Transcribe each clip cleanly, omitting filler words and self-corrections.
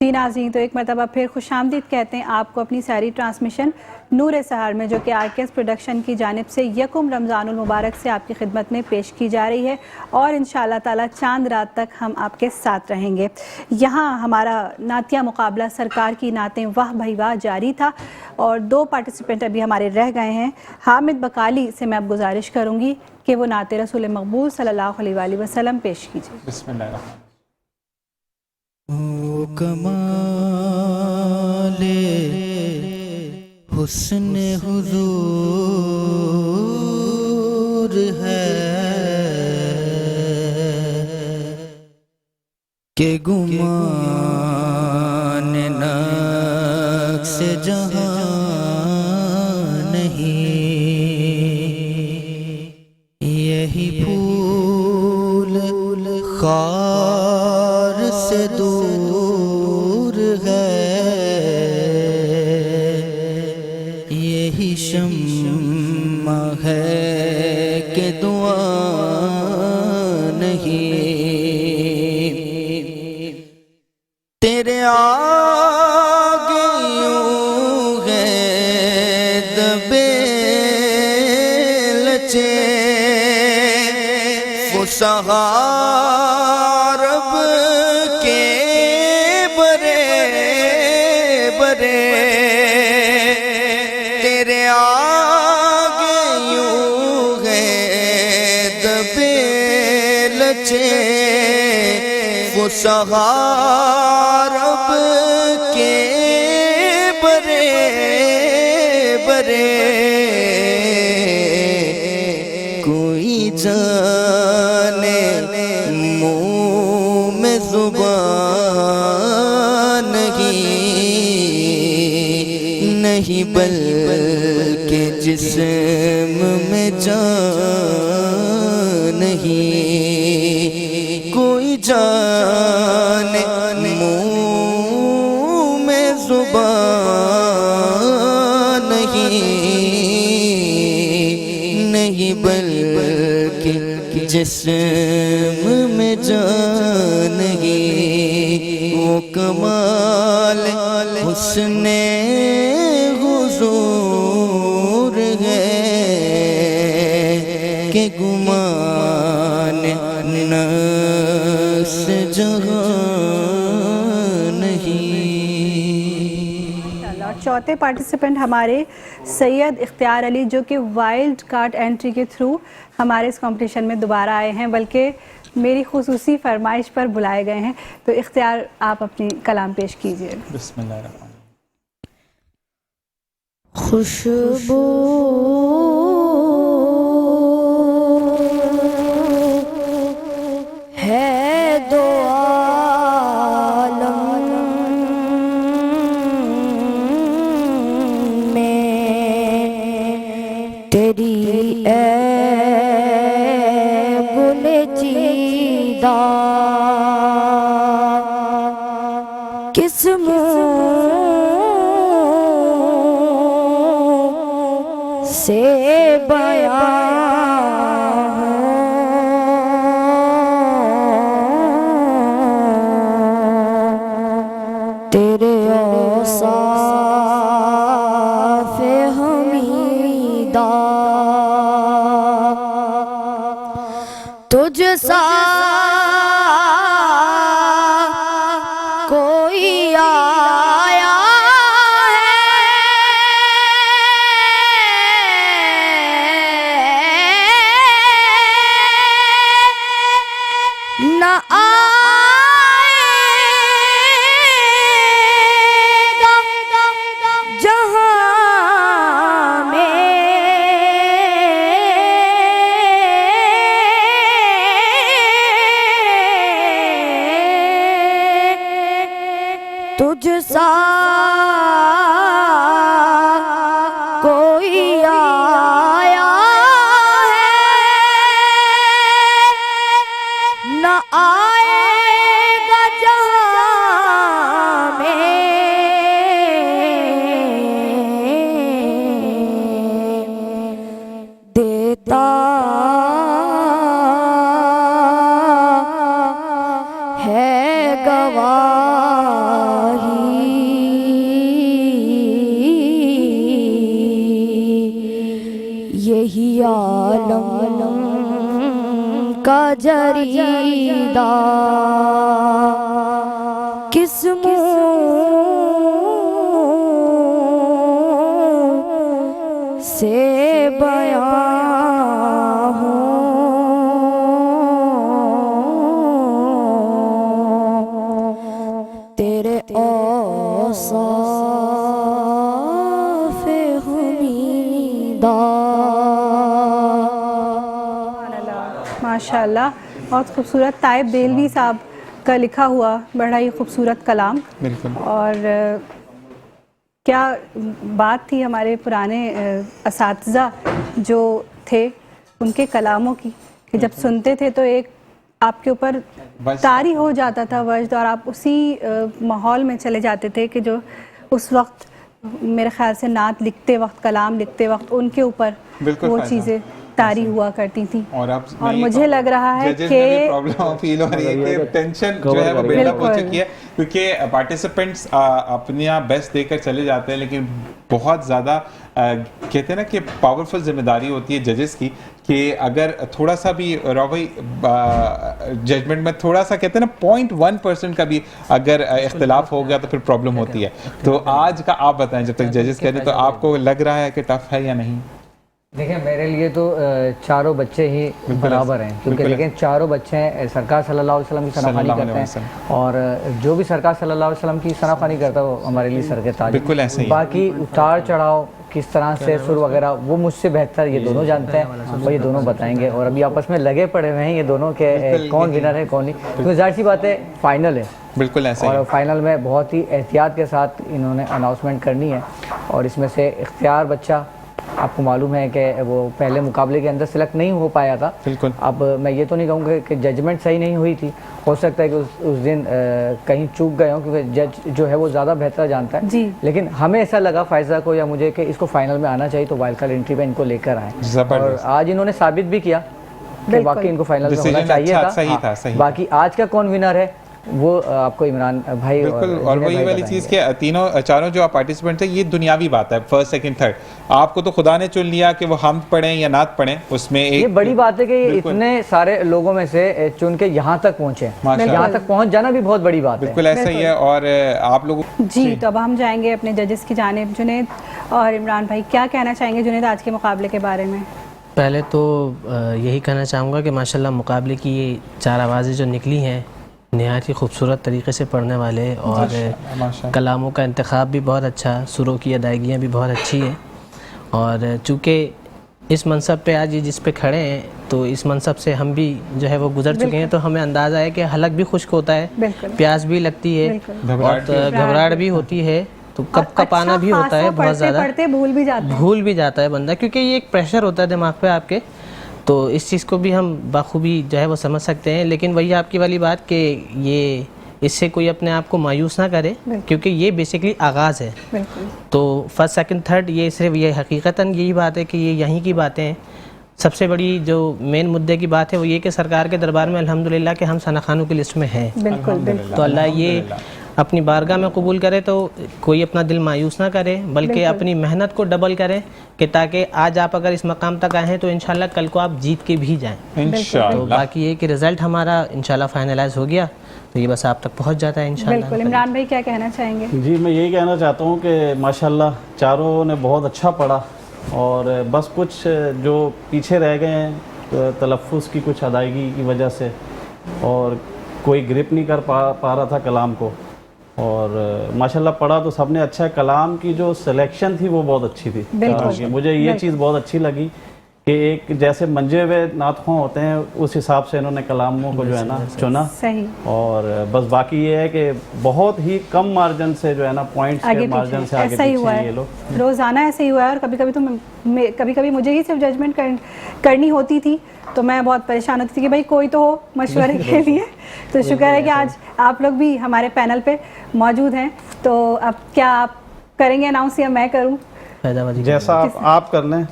जी नाज़रीन, तो एक मरतबा फिर खुशामदीद कहते हैं आपको अपनी सारी ट्रांसमिशन नूर सहर में, जो कि आरकेएस प्रोडक्शन की जानिब से यकुम रमज़ानुल मुबारक से आपकी खिदमत में पेश की जा रही है और इंशाअल्लाह ताला चांद रात तक हम आपके साथ रहेंगे। यहाँ हमारा नातिया मुकाबला सरकार की नातें वाह भाई वाह जारी था और 2 पार्टिसिपेंट अभी हमारे रह गए हैं। हामिद बकाली से मैं अब गुजारिश करूँगी कि वो नाते रसूल मकबूल सल्लल्लाहु अलैहि वसल्लम पेश कीजिए। बिस्मिल्लाह। ओ कमाले हुस्न हुजूर है के गुमान नक्श जहां नहीं, यही फूल खार से दूर है, यही शम्मा है कि दुआ नहीं। तेरे आगे यूं है दबे लचे वो सहारब के बरे बरे, तेरे आगे यूं है दबे लचे वो सहारब के बरे बरे। कोई जाने मुँह में ज़ुबान नहीं बल्कि जिस्म में जान नहीं। कोई जाने मुँह में ज़ुबान नहीं बल्कि जिस्म में जान नहीं। वो कमाल हुस्ने हुजूर है के गुमान नक्श जहां नहीं। चौथे पार्टिसिपेंट हमारे सैयद इख्तियार अली, जो कि वाइल्ड कार्ड एंट्री के थ्रू हमारे इस कंपटीशन में दोबारा आए हैं, बल्कि मेरी खुसूसी फरमाइश पर बुलाए गए हैं। तो इख्तियार, आप अपनी कलाम पेश कीजिए। बिस्मिल्लाह। खुशबू है दो आलम में तेरी गुल चीदा किस से बयां तेरे औसाफ़े हमीदा तुझ सा कोई आया न आएगा जहां में तुझ सा कोई आया न आएगा जहां में देता है गवाही बजरीदा किस मुँह से बयां हो, तेरे औसाफ़े हमीदा। माशाल्लाह, बहुत खूबसूरत। ताइब देलवी साहब का लिखा हुआ बड़ा ही खूबसूरत कलाम। बिल्कुल। और क्या बात थी हमारे पुराने असातिज़ा जो थे उनके कलामों की, कि जब सुनते थे तो एक आपके ऊपर तारी हो जाता था वजद, और आप उसी माहौल में चले जाते थे कि जो उस वक्त मेरे ख्याल से नात लिखते वक्त, कलाम लिखते वक्त उनके ऊपर वो चीज़ें तारी हुआ करती थी। और मुझे लग रहा है कि प्रॉब्लम फील हो रही है कि टेंशन जो है वो बिल्डअप हो चुकी है, क्योंकि पार्टिसिपेंट्स अपने आप बेस्ट देकर चले जाते हैं, लेकिन बहुत ज़्यादा कहते हैं ना कि पावरफुल जिम्मेदारी होती है जजेस की, कि अगर थोड़ा सा भी रॉबी जजमेंट में थोड़ा सा कहते हैं ना 0.1% का भी अगर इख्तिलाफ हो गया तो फिर प्रॉब्लम होती है। तो आज का आप बताएं, जब तक जजेस कह रहे तो आपको लग रहा है कि टफ है या नहीं? देखिए, मेरे लिए तो चारों बच्चे ही बराबर हैं, क्योंकि लेकिन चारों बच्चे हैं सरकार सल्लल्लाहु अलैहि वसल्लम की सनाखानी करते हैं, और जो भी सरकार सल्लल्लाहु अलैहि वसल्लम की सनाखानी करता है वो हमारे लिए सर के ताज। बिल्कुल ऐसे ही। बाकी उतार चढ़ाव किस तरह से सुर वगैरह वो मुझसे बेहतर ये दोनों जानते हैं, और ये दोनों बताएंगे। और अभी आपस में लगे पड़े हुए हैं ये दोनों के कौन विनर है कौन नहीं, क्योंकि जाहिर सी बात है फाइनल है। बिल्कुल ऐसे ही। और फाइनल में बहुत ही एहतियात के साथ इन्होंने अनाउंसमेंट करनी है, और इसमें से इख्तियार बच्चा आपको मालूम है कि वो पहले मुकाबले के अंदर सिलेक्ट नहीं हो पाया था। बिल्कुल। अब मैं ये तो नहीं कहूँगा कि जजमेंट सही नहीं हुई थी, हो सकता है कि उस दिन कहीं चूक गए हों, क्योंकि जज जो है वो ज़्यादा बेहतर जानता है जी। लेकिन हमें ऐसा लगा फ़ायज़ा को या मुझे कि इसको फाइनल में आना चाहिए, तो वाइल्ड कार्ड एंट्री पे इनको लेकर आए, और आज इन्होंने साबित भी किया कि वाकई इनको फाइनल में होना चाहिए था। सही था, सही। बाकी आज का कौन विनर है वो आपको इमरान भाई बिल्कुल, और वही वाली चीज़ के चारों जो आप पार्टिसिपेंट थे, ये दुनियावी बात है, फर्स्ट सेकंड थर्ड आपको तो खुदा ने चुन लिया कि वो हम पढ़ें या नात पढ़ें, उसमें एक ये बड़ी बात है कि इतने सारे लोगों में से चुन के यहाँ तक पहुँचे, यहाँ तक पहुँच जाना भी बहुत बड़ी बात है। बिल्कुल ऐसा ही है। और आप लोगों जी, तो अब हम जाएंगे अपने जजेस की जानिब। जुनैद और इमरान भाई क्या कहना चाहेंगे जुनैद आज के मुकाबले के बारे में? पहले तो यही कहना चाहूँगा कि माशाल्लाह मुकाबले की ये चार आवाज़ें जो निकली हैं नहायत ही खूबसूरत तरीके से पढ़ने वाले, और कलामों का इंतखाब भी बहुत अच्छा, सुरों की अदायगियाँ भी बहुत अच्छी हैं। और चूँकि इस मनसब पे आज ये जिस पे खड़े हैं, तो इस मनसब से हम भी जो है वो गुजर चुके हैं, तो हमें अंदाज़ा है कि हलक भी खुश्क होता है, प्यास भी लगती है, और घबराहट भी होती है, तो कब आना भी होता है, बहुत ज़्यादा भूल भी जाता है बंदा, क्योंकि ये एक प्रेशर होता है दिमाग पे आपके। तो इस चीज़ को भी हम बखूबी जो है वो समझ सकते हैं। लेकिन वही आपकी वाली बात कि ये इससे कोई अपने आप को मायूस ना करे, क्योंकि ये बेसिकली आगाज़ है। तो फर्स्ट सेकंड थर्ड ये सिर्फ ये हकीकतन यही बात है कि ये यहीं की बातें हैं। सबसे बड़ी जो मेन मुद्दे की बात है वो ये कि सरकार के दरबार में अल्हम्दुलिल्लाह कि हम सनाखानों की लिस्ट में हैं। तो अल्लाह ये अपनी बारगाह में कबूल करे, तो कोई अपना दिल मायूस ना करे, बल्कि अपनी मेहनत को डबल करे, कि ताकि आज आप अगर इस मकाम तक आए हैं तो इंशाल्लाह कल को आप जीत के भी जाएं इंशाल्लाह। तो बाकी ये कि रिज़ल्ट हमारा इंशाल्लाह फाइनलाइज हो गया तो ये बस आप तक पहुंच जाता है इंशाल्लाह। बिल्कुल। इमरान भाई क्या कहना चाहेंगे? जी, मैं यही कहना चाहता हूँ कि माशाल्लाह चारों ने बहुत अच्छा पढ़ा, और बस कुछ जो पीछे रह गए हैं तलफ़्फ़ुज़ की कुछ अदायगी की वजह से, और कोई ग्रिप नहीं कर पा रहा था कलाम को। और माशाल्लाह पढ़ा तो सबने अच्छा है। कलाम की जो सिलेक्शन थी वो बहुत अच्छी थी। मुझे ये चीज़ बहुत अच्छी लगी कि एक जैसे मंजे हुए नातख़्वां होते हैं उस हिसाब से इन्होंने कलामों को जो है ना चुना। सही। और बस बाकी ये है कि बहुत ही कम मार्जिन से जो है ना पॉइंट्स के मार्जिन से आगे पीछे ये लोग। रोज़ाना ऐसे ही हुआ है, और कभी कभी तो कभी मुझे ही सिर्फ जजमेंट करनी होती थी, तो मैं बहुत परेशान होती थी कि भाई कोई तो हो मशवरे के लिए। तो शुक्र है कि आज आप लोग भी हमारे पैनल पे मौजूद हैं। तो अब क्या आप करेंगे अनाउंस या मैं करूं? जैसा आप कर लें।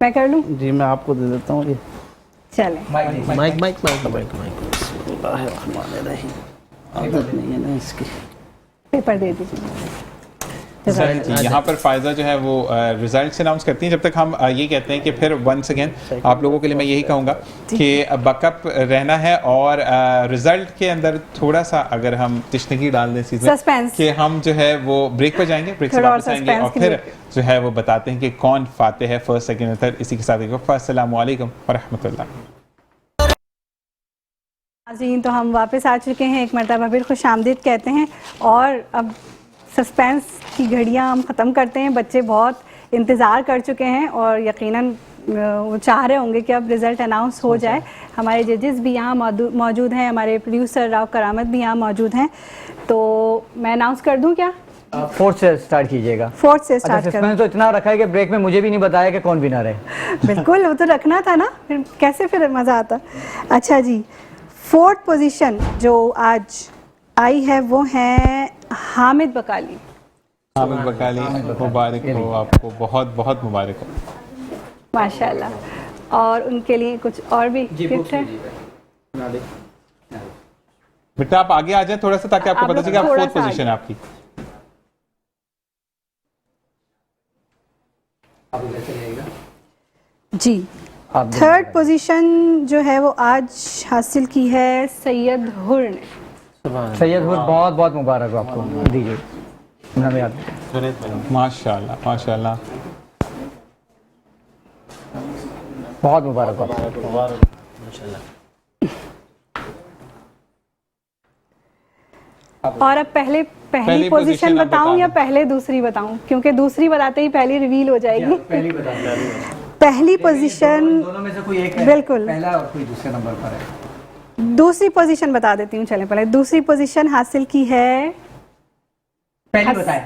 मैं कर लूं? जी, मैं आपको दे देता हूँ ये। चलें। माइक आदत नहीं है ना इसकी। पेपर दे दीजिए। यहाँ पर फायदा जो है वो रिजल्ट अनाउंस करती हैं। जब तक हम ये कहते हैं कि फिर वंस अगेन आप लोगों के लिए मैं यही कहूँगा कि बकअप रहना है और रिजल्ट के अंदर थोड़ा सा अगर हम तिश्नगी डाल दें चीज़ में कि हम जो है वो ब्रेक पर जाएंगे, ब्रेक से वापस आएंगे और फिर जो है वो बताते हैं कि कौन फाते है फर्स्ट सेकंड थर्ड। इसी के साथ एक अस्सलामु अलैकुम व रहमतुल्लाह। नाज़रीन, तो हम वापस आ चुके हैं, एक मरतबा फिर खुशामदीद कहते हैं और अब सस्पेंस की घड़ियां हम ख़त्म करते हैं। बच्चे बहुत इंतज़ार कर चुके हैं और यकीनन वो चाह रहे होंगे कि अब रिज़ल्ट अनाउंस हो जाए। हमारे जजेस भी यहाँ मौजूद हैं, हमारे प्रोड्यूसर राव करामत भी यहाँ मौजूद हैं। तो मैं अनाउंस कर दूँ क्या? फोर्थ से स्टार्ट कीजिएगा। फोर्थ से स्टार्ट सस्पेंस तो इतना रखा है कि ब्रेक में मुझे भी नहीं बताया कि कौन विनर है। बिल्कुल, वो तो रखना था ना, फिर कैसे फिर मज़ा आता। अच्छा जी, फोर्थ पोजीशन जो आज आई है वो है हामिद बकाली। हामिद बकाली, मुबारक हो आपको, बहुत बहुत मुबारक हो माशाल्लाह। और उनके लिए कुछ और भी गिफ्ट है। बेटा आप आगे आ जाए थोड़ा सा ताकि आपको पता चले कि आप फोर्थ पोजीशन है आपकी। जी, थर्ड पोजीशन जो है वो आज हासिल की है सैयद हुर ने। सैयद हुर, बहुत बहुत मुबारक हो आपको, दीजिए। माशाल्लाह माशाल्लाह, बहुत मुबारक हो आपको। और अब पहली पोजीशन बताऊं या पहले दूसरी बताऊं, क्योंकि दूसरी बताते ही पहली रिवील हो जाएगी। पहली पोजीशन दोनों में से कोई एक है, बिल्कुल पहला और कोई दूसरे नंबर पर है। दूसरी पोजीशन बता देती हूँ, चलें पहले दूसरी पोजीशन हासिल की है। पहली बताएं।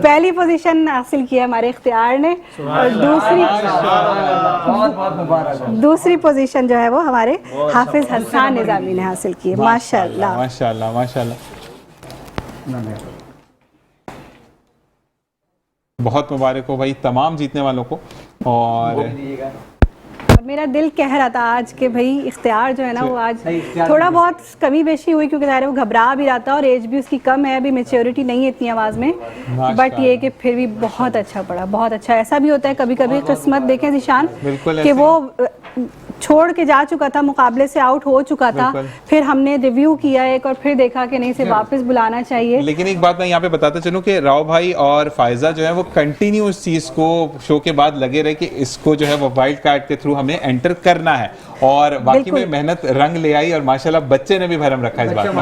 पहली पोजीशन हासिल की है हमारे इख्तियार ने और दूसरी पोजीशन जो है वो हमारे हाफिज हसन निजामी ने हासिल की है। माशाल्लाह माशाल्लाह माशाल्लाह, बहुत मुबारक हो भाई तमाम जीतने वालों को। और मेरा दिल कह रहा था आज के भाई इख्तियार जो है ना वो आज थोड़ा बहुत कमी बेशी हुई, क्योंकि ज़ाहिर है वो घबरा भी रहा था और एज भी उसकी कम है, अभी मेच्योरिटी नहीं है इतनी आवाज़ में, बट ये कि फिर भी बहुत अच्छा पड़ा, बहुत अच्छा। ऐसा भी होता है कभी कभी किस्मत देखें निशान कि वो छोड़ के जा चुका था, मुकाबले से आउट हो चुका था, फिर हमने रिव्यू किया एक और फिर देखा कि नहीं, इसे वापस बुलाना चाहिए। लेकिन एक बात मैं यहाँ पे बताता चलूँ कि राव भाई और फायजा जो है वो कंटिन्यू इस चीज़ को शो के बाद लगे रहे कि इसको जो है वो वाइल्ड कार्ड के थ्रू हमें एंटर करना है, और बाकी में मेहनत रंग ले आई और माशाल्लाह बच्चे ने भी भरम रखा इस बात में।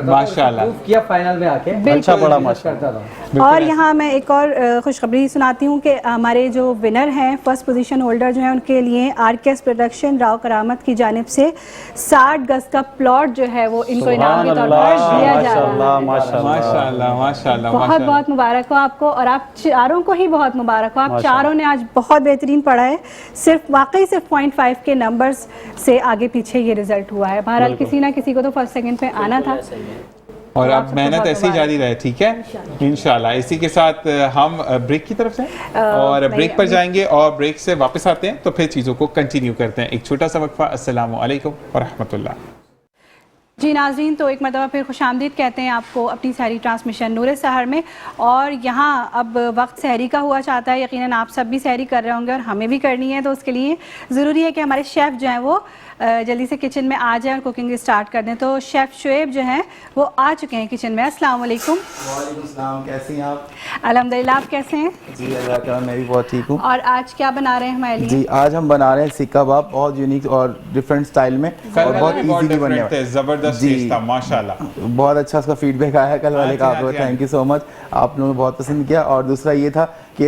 माशाल्लाह किया फाइनल में आके, अच्छा पड़ा माशाल्लाह। और यहाँ मैं एक और खुशखबरी सुनाती हूँ कि हमारे जो विनर हैं, फर्स्ट पोजीशन होल्डर जो हैं, उनके लिए आरकेएस प्रोडक्शन राव करामत की जानिब से 60 गज का प्लॉट जो है वो इनको इनाम के तौर पर दिया जा रहा है। माशाल्लाह माशाल्लाह, बहुत बहुत मुबारक हो आपको, और आप चारों को ही बहुत मुबारक हो। आप चारों ने आज बहुत बेहतरीन पढ़ा है, सिर्फ वाकई सिर्फ 0.5 के नंबर्स से आगे पीछे ये रिजल्ट हुआ है। बहरहाल किसी ना किसी को तो फर्स्ट सेकंड पे आना था, और अब मेहनत ऐसी जारी रहे, ठीक है इंशाल्लाह। इसी के साथ हम ब्रेक की तरफ से और ब्रेक पर जाएंगे और ब्रेक से वापस आते हैं तो फिर चीज़ों को कंटिन्यू करते हैं। एक छोटा सा वक्फा। अस्सलामु अलैकुम व रहमतुल्लाह। जी नाज़रीन, तो एक मरतबा फिर खुशामदीद कहते हैं आपको अपनी सहरी ट्रांसमिशन नूर सहर में। और यहाँ अब वक्त सहरी का हुआ चाहता है, यकीनन आप सब भी सहरी कर रहे होंगे और हमें भी करनी है, तो उसके लिए ज़रूरी है कि हमारे शेफ़ जो हैं वो जल्दी से किचन में आ जाएं और कुकिंग स्टार्ट कर दें। तो शेफ़ शुएब जो हैं वो आ चुके हैं किचन में। अस्सलाम वालेकुम। वालेकुम सलाम, कैसी हैं आप? अल्हम्दुलिल्लाह, आप कैसे हैं? जी अल्लाह का, मैं भी बहुत ठीक हूँ। और आज क्या बना रहे हैं हमारे लिए? जी आज हम बना रहे हैं सीख कबाब, बहुत यूनिक और डिफरेंट स्टाइल में, और बहुत इजीली बनने वाला है। जबरदस्त टेस्ट था माशाल्लाह, बहुत अच्छा उसका फीडबैक आया कल वाले का, आपको थैंक यू सो मच, आप लोगों ने बहुत पसंद किया। और दूसरा ये था कि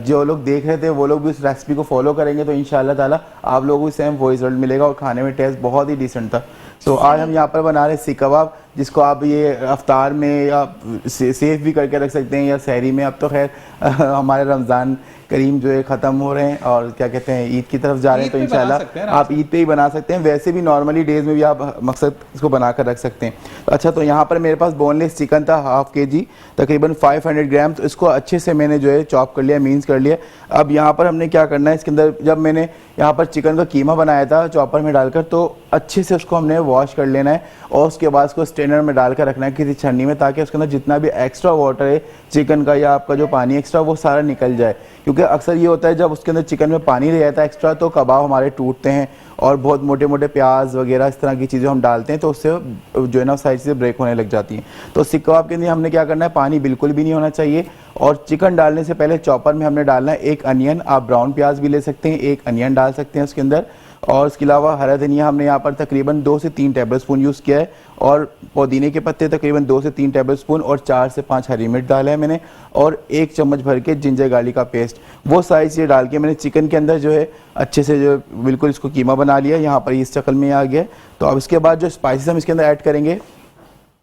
जो लोग देख रहे थे वो लोग भी उस रेसिपी को फॉलो करेंगे तो इंशाल्लाह ताला आप लोगों को सेम वो रिजल्ट मिलेगा और खाने में टेस्ट बहुत ही डिसेंट था। तो आज हम यहाँ पर बना रहे हैं सीख कबाब, जिसको आप ये अफ्तार में या सेफ भी करके रख सकते हैं या सहरी में। अब तो खैर हमारे रमज़ान करीम जो है ख़त्म हो रहे हैं और क्या कहते हैं ईद की तरफ जा रहे हैं, तो इंशाल्लाह आप ईद पे ही बना सकते हैं, वैसे भी नॉर्मली डेज़ में भी आप मकसद इसको बना कर रख सकते हैं। अच्छा, तो यहाँ पर मेरे पास बोनलेस चिकन था 1/2 kg, तकरीबन 500 ग्राम, तो इसको अच्छे से मैंने जो है चॉप कर लिया, मीन्स कर लिया। अब यहाँ पर हमने क्या करना है, इसके अंदर जब मैंने यहाँ पर चिकन का कीमा बनाया था चॉपर में डालकर, तो अच्छे से उसको हमने वॉश कर लेना है और उसके बाद उसको स्ट्रेनर में डालकर रखना है किसी छन्नी में, ताकि उसके अंदर जितना भी एक्स्ट्रा वाटर है चिकन का या आपका जो पानी एक्स्ट्रा वो सारा निकल जाए। क्योंकि अक्सर ये होता है जब उसके अंदर चिकन में पानी रह जाता है एक्स्ट्रा तो कबाब हमारे टूटते हैं, और बहुत मोटे मोटे प्याज वगैरह इस तरह की चीज़ें हम डालते हैं तो उससे जो है ना साइड से ब्रेक होने लग जाती हैं। तो सीख कबाब के लिए हमने क्या करना है, पानी बिल्कुल भी नहीं होना चाहिए, और चिकन डालने से पहले चॉपर में हमने डालना है एक अनियन, आप ब्राउन प्याज भी ले सकते हैं, एक अनियन डाल सकते हैं उसके अंदर, और उसके अलावा हरा धनिया हमने यहाँ पर तकरीबन 2 से 3 टेबलस्पून यूज़ किया है, और पुदीने के पत्ते तकरीबन 2 से 3 टेबलस्पून, और 4 से 5 हरी मिर्च डाला है मैंने, और 1 चम्मच भर के जिंजर गार्लिक का पेस्ट। वो सारी चीज़ें डाल के मैंने चिकन के अंदर जो है अच्छे से जो बिल्कुल इसको कीमा बना लिया। यहाँ पर इस शक्ल में आ गया। तो अब इसके बाद जो स्पाइसेस हम इसके अंदर ऐड करेंगे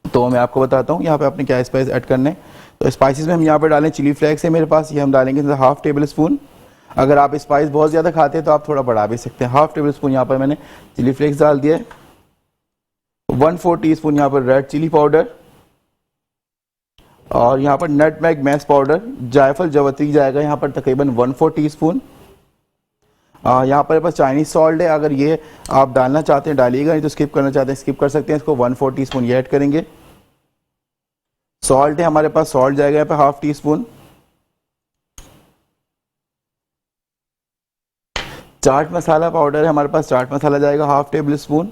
तो मैं आपको बताता हूँ यहाँ पे आपने क्या स्पाइस ऐड करने। तो स्पाइसेस में हम यहाँ पर डालें चिली फ्लेक्स है मेरे पास, ये हम डालेंगे 1/2 टेबल स्पून। अगर आप स्पाइस बहुत ज़्यादा खाते हैं तो आप थोड़ा बढ़ा भी सकते हैं। 1/2 टेबल स्पून यहाँ पर मैंने चिली फ्लेक्स डाल दिया है। 1/4 टीस्पून यहाँ पर रेड चिली पाउडर, और यहाँ पर नटमेग मैश पाउडर, जायफल जवत्री जाएगा यहाँ पर तकरीबन 1/4 टीस्पून। यहाँ पर पास चाइनीज सॉल्ट है, अगर ये आप डालना चाहते हैं डालिएगा, नहीं तो स्किप करना चाहते हैं स्किप कर सकते हैं। इसको 1/4 टीस्पून ये ऐड करेंगे। सॉल्ट है हमारे पास, सॉल्ट जाएगा यहाँ पे 1/2 टीस्पून। चाट मसाला पाउडर है हमारे पास, चाट मसाला जाएगा 1/2 टेबल स्पून।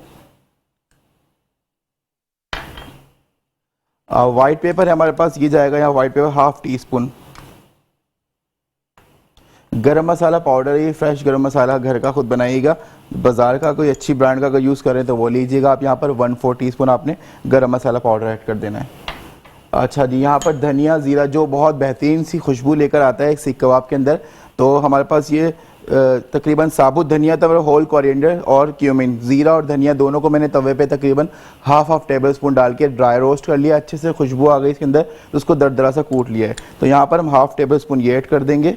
व्हाइट पेपर है हमारे पास, ये जाएगा यहाँ व्हाइट पेपर 1/2 टीस्पून। गरम मसाला पाउडर, ये फ्रेश गरम मसाला घर का खुद बनाइएगा, बाजार का कोई अच्छी ब्रांड का अगर यूज़ करें तो वो लीजिएगा आप। यहाँ पर 1/4 टीस्पून आपने गरम मसाला पाउडर ऐड कर देना है। अच्छा जी, यहाँ पर धनिया ज़ीरा जो बहुत बेहतरीन सी खुशबू लेकर आता है एक सीख कबाब के अंदर, तो हमारे पास ये तकरीबन साबुत धनिया तब होल कोरिएंडर और क्यूमिन, ज़ीरा और धनिया दोनों को मैंने तवे पे तकरीबन 1/2 टेबल स्पून डाल के ड्राई रोस्ट कर लिया, अच्छे से खुशबू आ गई इसके अंदर, तो उसको दरदरा सा कूट लिया है। तो यहाँ पर हम 1/2 टेबल स्पून ये ऐड कर देंगे।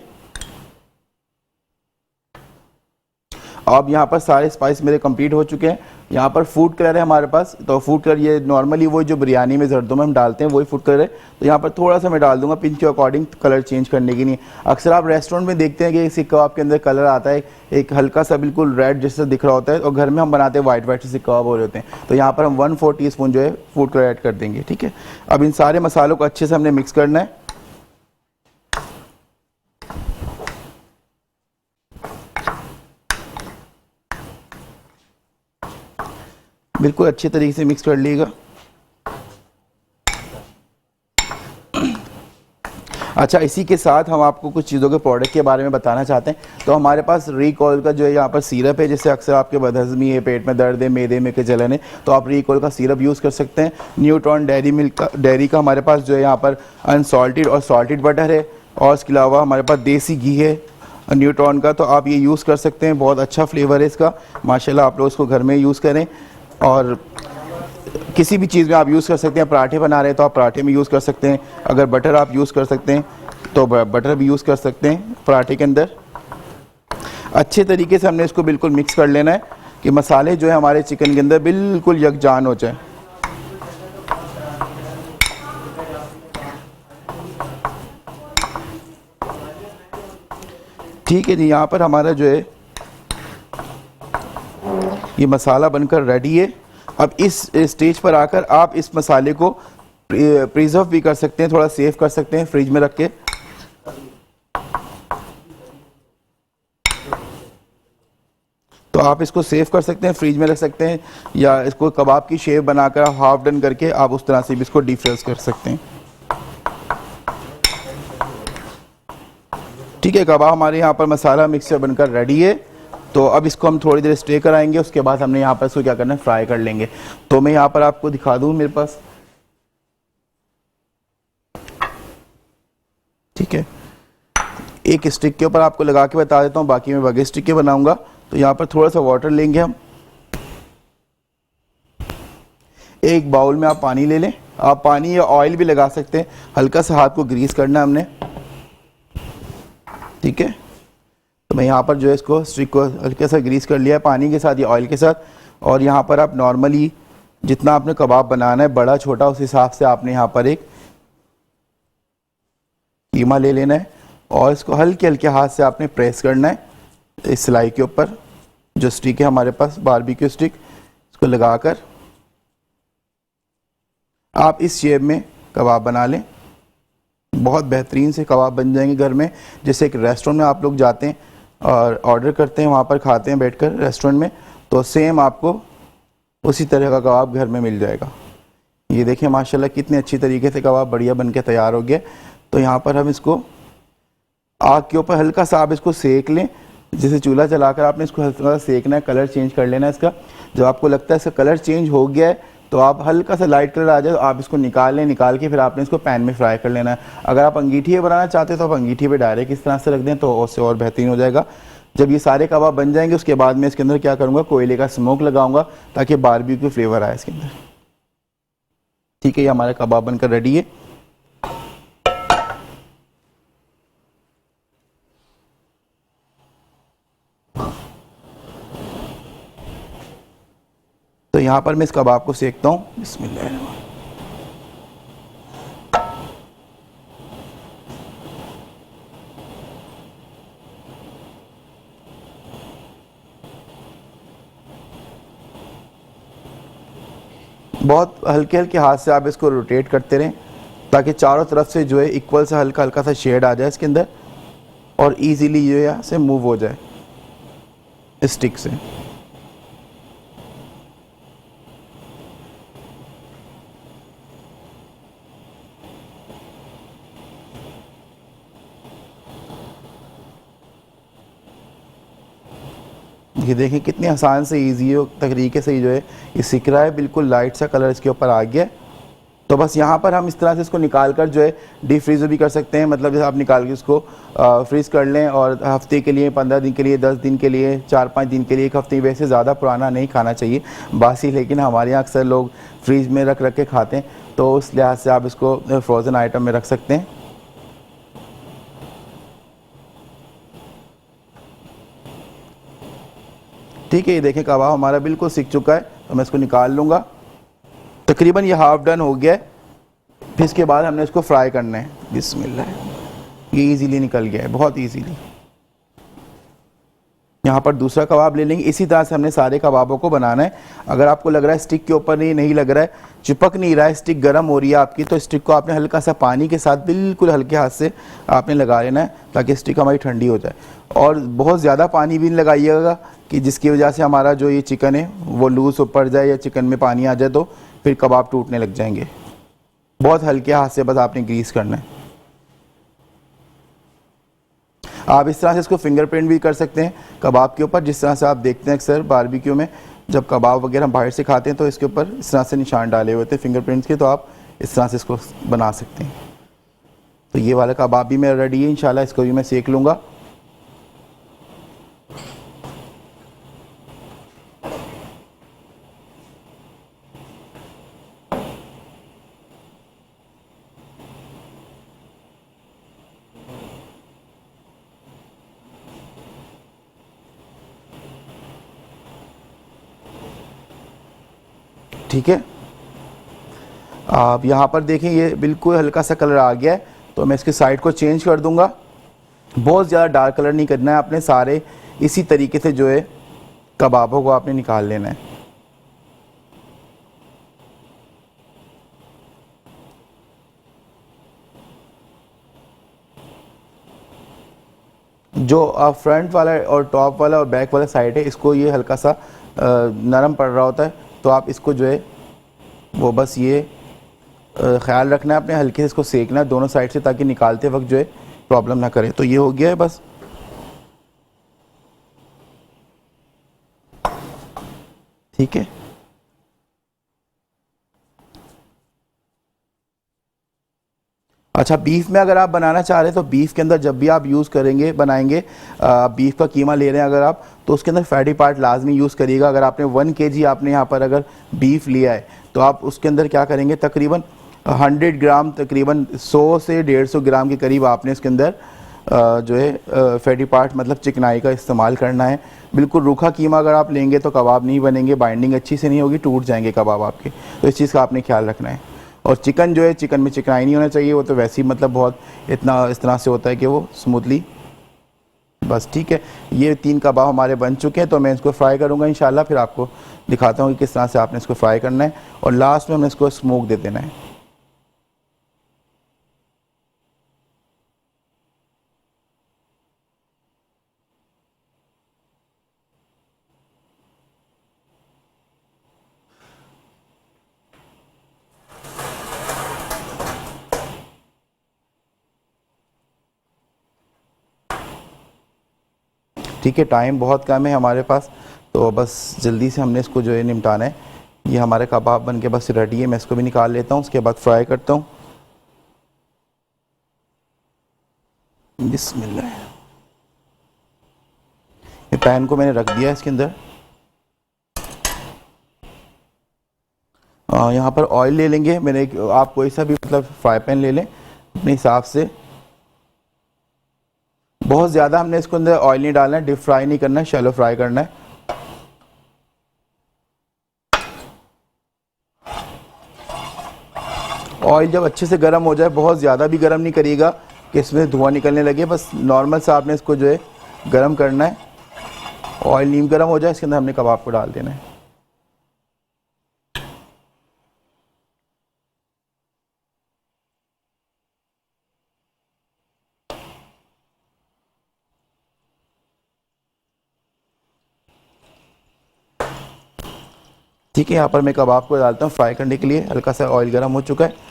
अब यहाँ पर सारे स्पाइस मेरे कंप्लीट हो चुके हैं। यहाँ पर फूड कलर है हमारे पास, तो फूड कलर ये नॉर्मली वो जो बिरयानी में जर्दों में हम डालते हैं वही फूड कलर है। तो यहाँ पर थोड़ा सा मैं डाल दूंगा पिंच के अकॉर्डिंग, कलर चेंज करने की नहीं। अक्सर आप रेस्टोरेंट में देखते हैं कि सीख कबाब के अंदर कलर आता है एक हल्का सा बिल्कुल रेड जैसा दिख रहा होता है, और घर में हम बनाते हैं वाइट से सीख कबाब हो रहे होते हैं। तो यहाँ पर हम 1/4 टीस्पून जो है फूड कलर ऐड कर देंगे। ठीक है, अब इन सारे मसालों को अच्छे से हमने मिक्स करना है। बिल्कुल अच्छे तरीके से मिक्स कर लीजिएगा। अच्छा, इसी के साथ हम आपको कुछ चीज़ों के प्रोडक्ट के बारे में बताना चाहते हैं। तो हमारे पास रिकॉल का जो है यहाँ पर सिरप है, जिससे अक्सर आपके बदहज़मी है, पेट में दर्द है, मैदे में के जलन है, तो आप रिकॉल का सिरप यूज़ कर सकते हैं। न्यूट्रॉन डेयरी का हमारे पास जो है यहाँ पर अनसॉल्टेड और सॉल्टेड बटर है, और इसके अलावा हमारे पास देसी घी है न्यूट्रॉन का, तो आप ये यूज़ कर सकते हैं। बहुत अच्छा फ्लेवर है इसका माशाल्लाह, आप लोग इसको घर में यूज़ करें। और किसी भी चीज़ में आप यूज़ कर सकते हैं। पराठे बना रहे हैं तो आप पराठे में यूज़ कर सकते हैं। अगर बटर आप यूज़ कर सकते हैं तो बटर भी यूज़ कर सकते हैं पराठे के अंदर। अच्छे तरीके से हमने इसको बिल्कुल मिक्स कर लेना है कि मसाले जो है हमारे चिकन के अंदर बिल्कुल यकजान हो जाए। ठीक है जी, यहाँ पर हमारा जो है ये मसाला बनकर रेडी है। अब इस स्टेज पर आकर आप इस मसाले को प्रिजर्व भी कर सकते हैं, थोड़ा सेव कर सकते हैं फ्रिज में रख के। तो आप इसको सेव कर सकते हैं, फ्रिज में रख सकते हैं, या इसको कबाब की शेप बनाकर हाफ डन करके आप उस तरह से भी इसको डीप फ्रीज कर सकते हैं। ठीक है, कबाब हमारे यहाँ पर मसाला मिक्सचर बनकर रेडी है। तो अब इसको हम थोड़ी देर स्टे कराएंगे, उसके बाद हमने यहाँ पर इसको क्या करना है, फ्राई कर लेंगे। तो मैं यहाँ पर आपको दिखा दूँ मेरे पास, ठीक है, एक स्टिक के ऊपर आपको लगा के बता देता हूँ, बाकी मैं बगैर स्टिक के बनाऊंगा। तो यहाँ पर थोड़ा सा वाटर लेंगे हम, एक बाउल में आप पानी ले लें। आप पानी या ऑयल भी लगा सकते हैं, हल्का सा हाथ को ग्रीस करना है हमने। ठीक है, तो मैं यहाँ पर जो है इसको स्टिक को हल्के सा ग्रीस कर लिया है पानी के साथ या ऑयल के साथ। और यहाँ पर आप नॉर्मली जितना आपने कबाब बनाना है, बड़ा छोटा, उस हिसाब से आपने यहाँ पर एक कीमा ले लेना है, और इसको हल्के हल्के हाथ से आपने प्रेस करना है इस सिलाई के ऊपर। जो स्टिक है हमारे पास बारबेक्यू स्टिक, इसको लगाकर आप इस शेप में कबाब बना लें, बहुत बेहतरीन से कबाब बन जाएंगे घर में। जैसे एक रेस्टोरेंट में आप लोग जाते हैं और ऑर्डर करते हैं, वहाँ पर खाते हैं बैठकर रेस्टोरेंट में, तो सेम आपको उसी तरह का कबाब घर में मिल जाएगा। ये देखें माशाल्लाह कितने अच्छी तरीके से कबाब बढ़िया बन के तैयार हो गया। तो यहाँ पर हम इसको आग के ऊपर हल्का सा आप इसको सेक लें, जैसे चूल्हा जलाकर आपने इसको हल्का सा सेकना है, कलर चेंज कर लेना है इसका। जब आपको लगता है इसका कलर चेंज हो गया है तो आप हल्का सा लाइट कलर आ जाए तो आप इसको निकाल लें, निकाल के फिर आपने इसको पैन में फ्राई कर लेना है। अगर आप अंगीठी पे बनाना चाहते हैं तो आप अंगीठी पे डायरेक्ट इस तरह से रख दें तो उससे और बेहतरीन हो जाएगा। जब ये सारे कबाब बन जाएंगे उसके बाद मैं इसके अंदर क्या करूँगा, कोयले का स्मोक लगाऊंगा ताकि बारबेक्यू फ्लेवर आए इसके अंदर। ठीक है, ये हमारा कबाब बनकर रेडी है। तो यहाँ पर मैं इस कबाब को सेकता हूँ। बिस्मिल्लाह। बहुत हल्के हल्के हाथ से आप इसको रोटेट करते रहें ताकि चारों तरफ से जो है इक्वल सा हल्का हल्का सा शेड आ जाए इसके अंदर और इजीली ये यहाँ से मूव हो जाए स्टिक से। ये देखें कितने आसान से ईजी तरीके से जो है ये सीख रहा है। बिल्कुल लाइट सा कलर इसके ऊपर आ गया है। तो बस यहाँ पर हम इस तरह से इसको निकाल कर जो है डीप फ्रीज़र भी कर सकते हैं। मतलब जैसे आप निकाल के इसको फ्रीज़ कर लें और हफ्ते के लिए, 15 दिन के लिए, 10 दिन के लिए, 4-5 दिन के लिए, एक हफ्ते। वैसे ज़्यादा पुराना नहीं खाना चाहिए बासी, लेकिन हमारे यहाँ अक्सर लोग फ्रीज़ में रख के खाते हैं, तो उस लिहाज से आप इसको फ्रोज़न आइटम में रख सकते हैं। ठीक है, ये देखें कबाब हमारा बिल्कुल सीख चुका है, तो मैं इसको निकाल लूँगा। तकरीबन ये हाफ डन हो गया है। फिर इसके बाद हमने इसको फ्राई करना है। बिस्मिल्लाह। ये इजीली निकल गया है, बहुत इजीली। यहाँ पर दूसरा कबाब ले लेंगे। इसी तरह से हमने सारे कबाबों को बनाना है। अगर आपको लग रहा है स्टिक के ऊपर नहीं लग रहा है, चिपक नहीं रहा है, स्टिक गर्म हो रही है आपकी, तो स्टिक को आपने हल्का सा पानी के साथ बिल्कुल हल्के हाथ से आपने लगा लेना है ताकि स्टिक हमारी ठंडी हो जाए। और बहुत ज़्यादा पानी भी नहीं लगाइएगा कि जिसकी वजह से हमारा जो ये चिकन है वो लूज़ पड़ जाए या चिकन में पानी आ जाए तो फिर कबाब टूटने लग जाएंगे। बहुत हल्के हाथ से बस आपने ग्रीस करना है। आप इस तरह से इसको फिंगरप्रिंट भी कर सकते हैं कबाब के ऊपर, जिस तरह से आप देखते हैं अक्सर बारबेक्यू में जब कबाब वगैरह हम बाहर से खाते हैं तो इसके ऊपर इस तरह से निशान डाले हुए होते हैं फिंगरप्रिंट्स के, तो आप इस तरह से इसको बना सकते हैं। तो ये वाला कबाब भी मेरा रेडी है, इंशाल्लाह इसको भी मैं सेक लूँगा। ठीक है, आप यहाँ पर देखें ये बिल्कुल हल्का सा कलर आ गया है, तो मैं इसके साइड को चेंज कर दूंगा। बहुत ज़्यादा डार्क कलर नहीं करना है आपने, सारे इसी तरीके से जो है कबाबों को आपने निकाल लेना है। जो फ्रंट वाला और टॉप वाला और बैक वाला साइड है, इसको ये हल्का सा नरम पड़ रहा होता है, तो आप इसको जो है वो बस ये ख्याल रखना है अपने, हल्के से इसको सेकना है दोनों साइड से ताकि निकालते वक्त जो है प्रॉब्लम ना करे। तो ये हो गया है बस। ठीक है, अच्छा बीफ में अगर आप बनाना चाह रहे हैं तो बीफ के अंदर जब भी आप यूज़ करेंगे बनाएंगे, बीफ का कीमा ले रहे हैं अगर आप, तो उसके अंदर फैटी पार्ट लाजमी यूज़ करिएगा। अगर आपने 1 kg आपने यहाँ पर अगर बीफ लिया है तो आप उसके अंदर क्या करेंगे, तकरीबन 100 ग्राम, तकरीबन 100 से 150 ग्राम के करीब आपने इसके अंदर जो है फैटी पार्ट मतलब चिकनाई का इस्तेमाल करना है। बिल्कुल रूखा कीमा अगर आप लेंगे तो कबाब नहीं बनेंगे, बाइंडिंग अच्छी से नहीं होगी, टूट जाएंगे कबाब आपके। तो इस चीज़ का आपने ख्याल रखना है। और चिकन जो है, चिकन में चिकनाई नहीं होना चाहिए, वो तो वैसे ही मतलब बहुत इतना इस तरह से होता है कि वो स्मूथली बस। ठीक है, ये 3 कबाब हमारे बन चुके हैं, तो मैं इसको फ्राई करूँगा इंशाल्लाह। फिर आपको दिखाता हूँ कि किस तरह से आपने इसको फ्राई करना है और लास्ट में हमने इसको स्मोक दे देना है। ठीक है, टाइम बहुत कम है हमारे पास, तो बस जल्दी से हमने इसको जो है निपटाना है। ये हमारे कबाब बन के बस रेडी है, मैं इसको भी निकाल लेता हूँ, उसके बाद फ्राई करता हूँ। बिस्मिल्लाह। ये पैन को मैंने रख दिया इसके अंदर। यहाँ पर ऑयल ले लेंगे, आप कोई सा भी मतलब फ्राई पैन ले लें अपने हिसाब से। बहुत ज़्यादा हमने इसके अंदर ऑयल नहीं डालना है, डीप फ्राई नहीं करना है, शैलो फ्राई करना है। ऑयल जब अच्छे से गर्म हो जाए, बहुत ज़्यादा भी गर्म नहीं करिएगा कि इसमें धुआं निकलने लगे, बस नॉर्मल सा आपने इसको जो है गर्म करना है। ऑयल नीम गर्म हो जाए, इसके अंदर हमने कबाब को डाल देना है। ठीक है, यहाँ पर मैं कबाब को डालता हूँ फ्राई करने के लिए। हल्का सा ऑयल गर्म हो चुका है।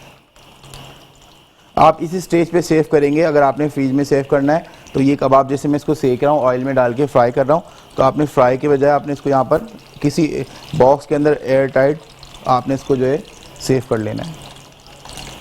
आप इसी स्टेज पे सेव करेंगे। अगर आपने फ्रीज में सेव करना है तो ये कबाब जैसे मैं इसको सेक रहा हूँ, ऑयल में डाल के फ्राई कर रहा हूँ, तो आपने फ्राई के बजाय आपने इसको यहाँ पर किसी बॉक्स के अंदर एयर टाइट आपने इसको जो है सेव कर लेना है।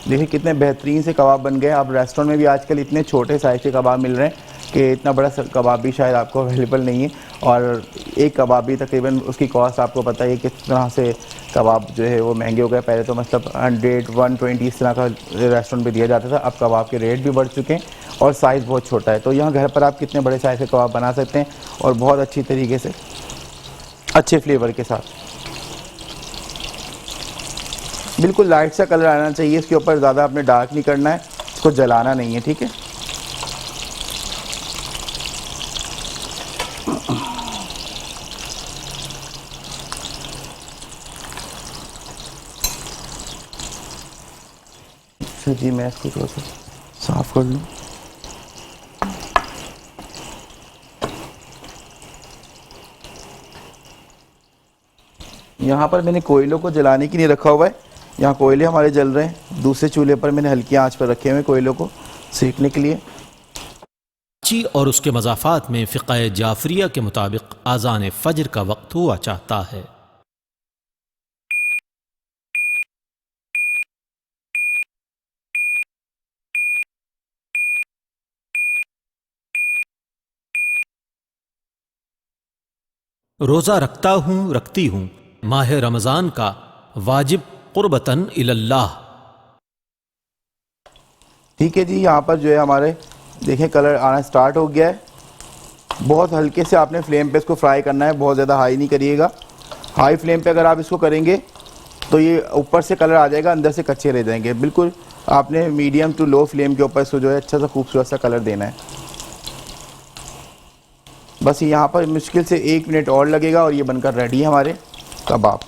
देखिए कितने बेहतरीन से कबाब बन गए। आप रेस्टोरेंट में भी आजकल इतने छोटे साइज़ के कबाब मिल रहे हैं कि इतना बड़ा कबाब भी शायद आपको अवेलेबल नहीं है। और एक कबाब भी तकरीबन उसकी कॉस्ट आपको पता है किस तरह से कबाब जो है वो महंगे हो गए। पहले तो मतलब 100, 120 इस तरह का रेस्टोरेंट पे दिया जाता था, अब कबाब के रेट भी बढ़ चुके हैं और साइज़ बहुत छोटा है। तो यहाँ घर पर आप कितने बड़े साइज़ के कबाब बना सकते हैं और बहुत अच्छी तरीके से अच्छे फ्लेवर के साथ। बिल्कुल लाइट सा कलर आना चाहिए इसके ऊपर, ज़्यादा आपने डार्क नहीं करना है, इसको जलाना नहीं है। ठीक है, जी मैं इसको थोड़ा सा साफ कर लूँ। यहाँ पर मैंने कोयलों को जलाने के लिए रखा हुआ है। यहाँ कोयले हमारे जल रहे हैं। दूसरे चूल्हे पर मैंने हल्की आंच पर रखे हुए कोयलों को सेकने के लिए। ची और उसके मज़ाफ़ात में फ़िक़्ह जाफ़रिया के मुताबिक आज़ान फ़ज्र का वक्त हुआ चाहता है। रोज़ा रखता हूँ, रखती हूँ माह रमज़ान का वाजिब क़ुर्बतन इलल्लाह। ठीक है जी, यहाँ पर जो है हमारे देखें कलर आना स्टार्ट हो गया है। बहुत हल्के से आपने फ्लेम पे इसको फ्राई करना है, बहुत ज़्यादा हाई नहीं करिएगा। हाई फ्लेम पे अगर आप इसको करेंगे तो ये ऊपर से कलर आ जाएगा, अंदर से कच्चे रह जाएंगे। बिल्कुल आपने मीडियम टू लो फ्लेम के ऊपर इसको जो है अच्छा सा खूबसूरत सा कलर देना है। बस यहाँ पर मुश्किल से 1 मिनट और लगेगा और ये बनकर रेडी है हमारे कबाब।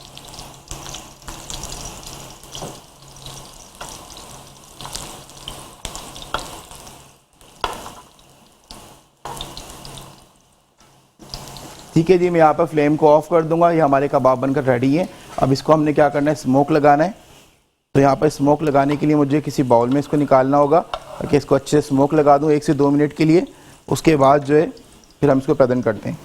ठीक है जी, मैं यहाँ पर फ्लेम को ऑफ कर दूंगा। ये हमारे कबाब बनकर रेडी है। अब इसको हमने क्या करना है, स्मोक लगाना है। तो यहाँ पर स्मोक लगाने के लिए मुझे किसी बाउल में इसको निकालना होगा ताकि इसको अच्छे से स्मोक लगा दूँ 1 से 2 मिनट के लिए। उसके बाद जो है फिर हम इसको प्रेजेंट करते हैं।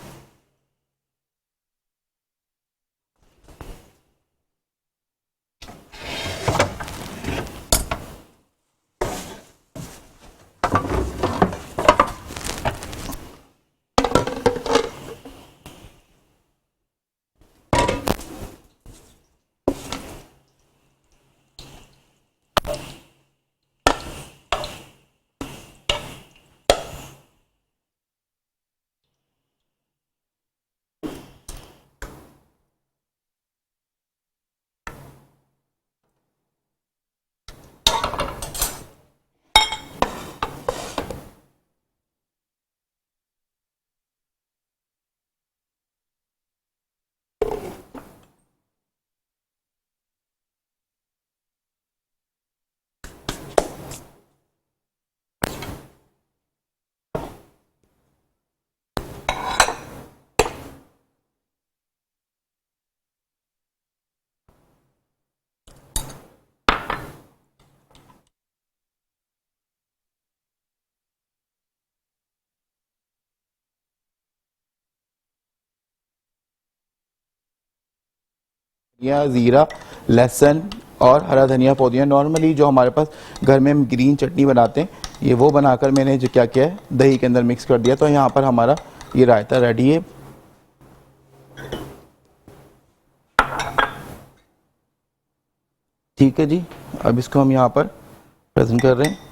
या ज़ीरा, लहसुन और हरा धनिया, पुदीना। नॉर्मली जो हमारे पास घर में हम ग्रीन चटनी बनाते हैं, ये वो बनाकर मैंने जो क्या किया है, दही के अंदर मिक्स कर दिया। तो यहाँ पर हमारा ये रायता रेडी है। ठीक है जी, अब इसको हम यहाँ पर प्रेजेंट कर रहे हैं।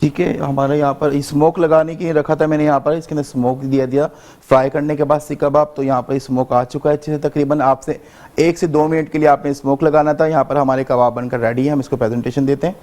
ठीक है, हमारे यहाँ पर स्मोक लगाने के लिए रखा था मैंने, यहाँ पर इसके अंदर स्मोक दिया फ्राई करने के बाद सीख कबाब। तो यहाँ पर स्मोक आ चुका है अच्छे से, तकरीबन आपसे 1 से 2 मिनट के लिए आपने स्मोक लगाना था। यहाँ पर हमारे कबाब बनकर रेडी है, हम इसको प्रेजेंटेशन देते हैं।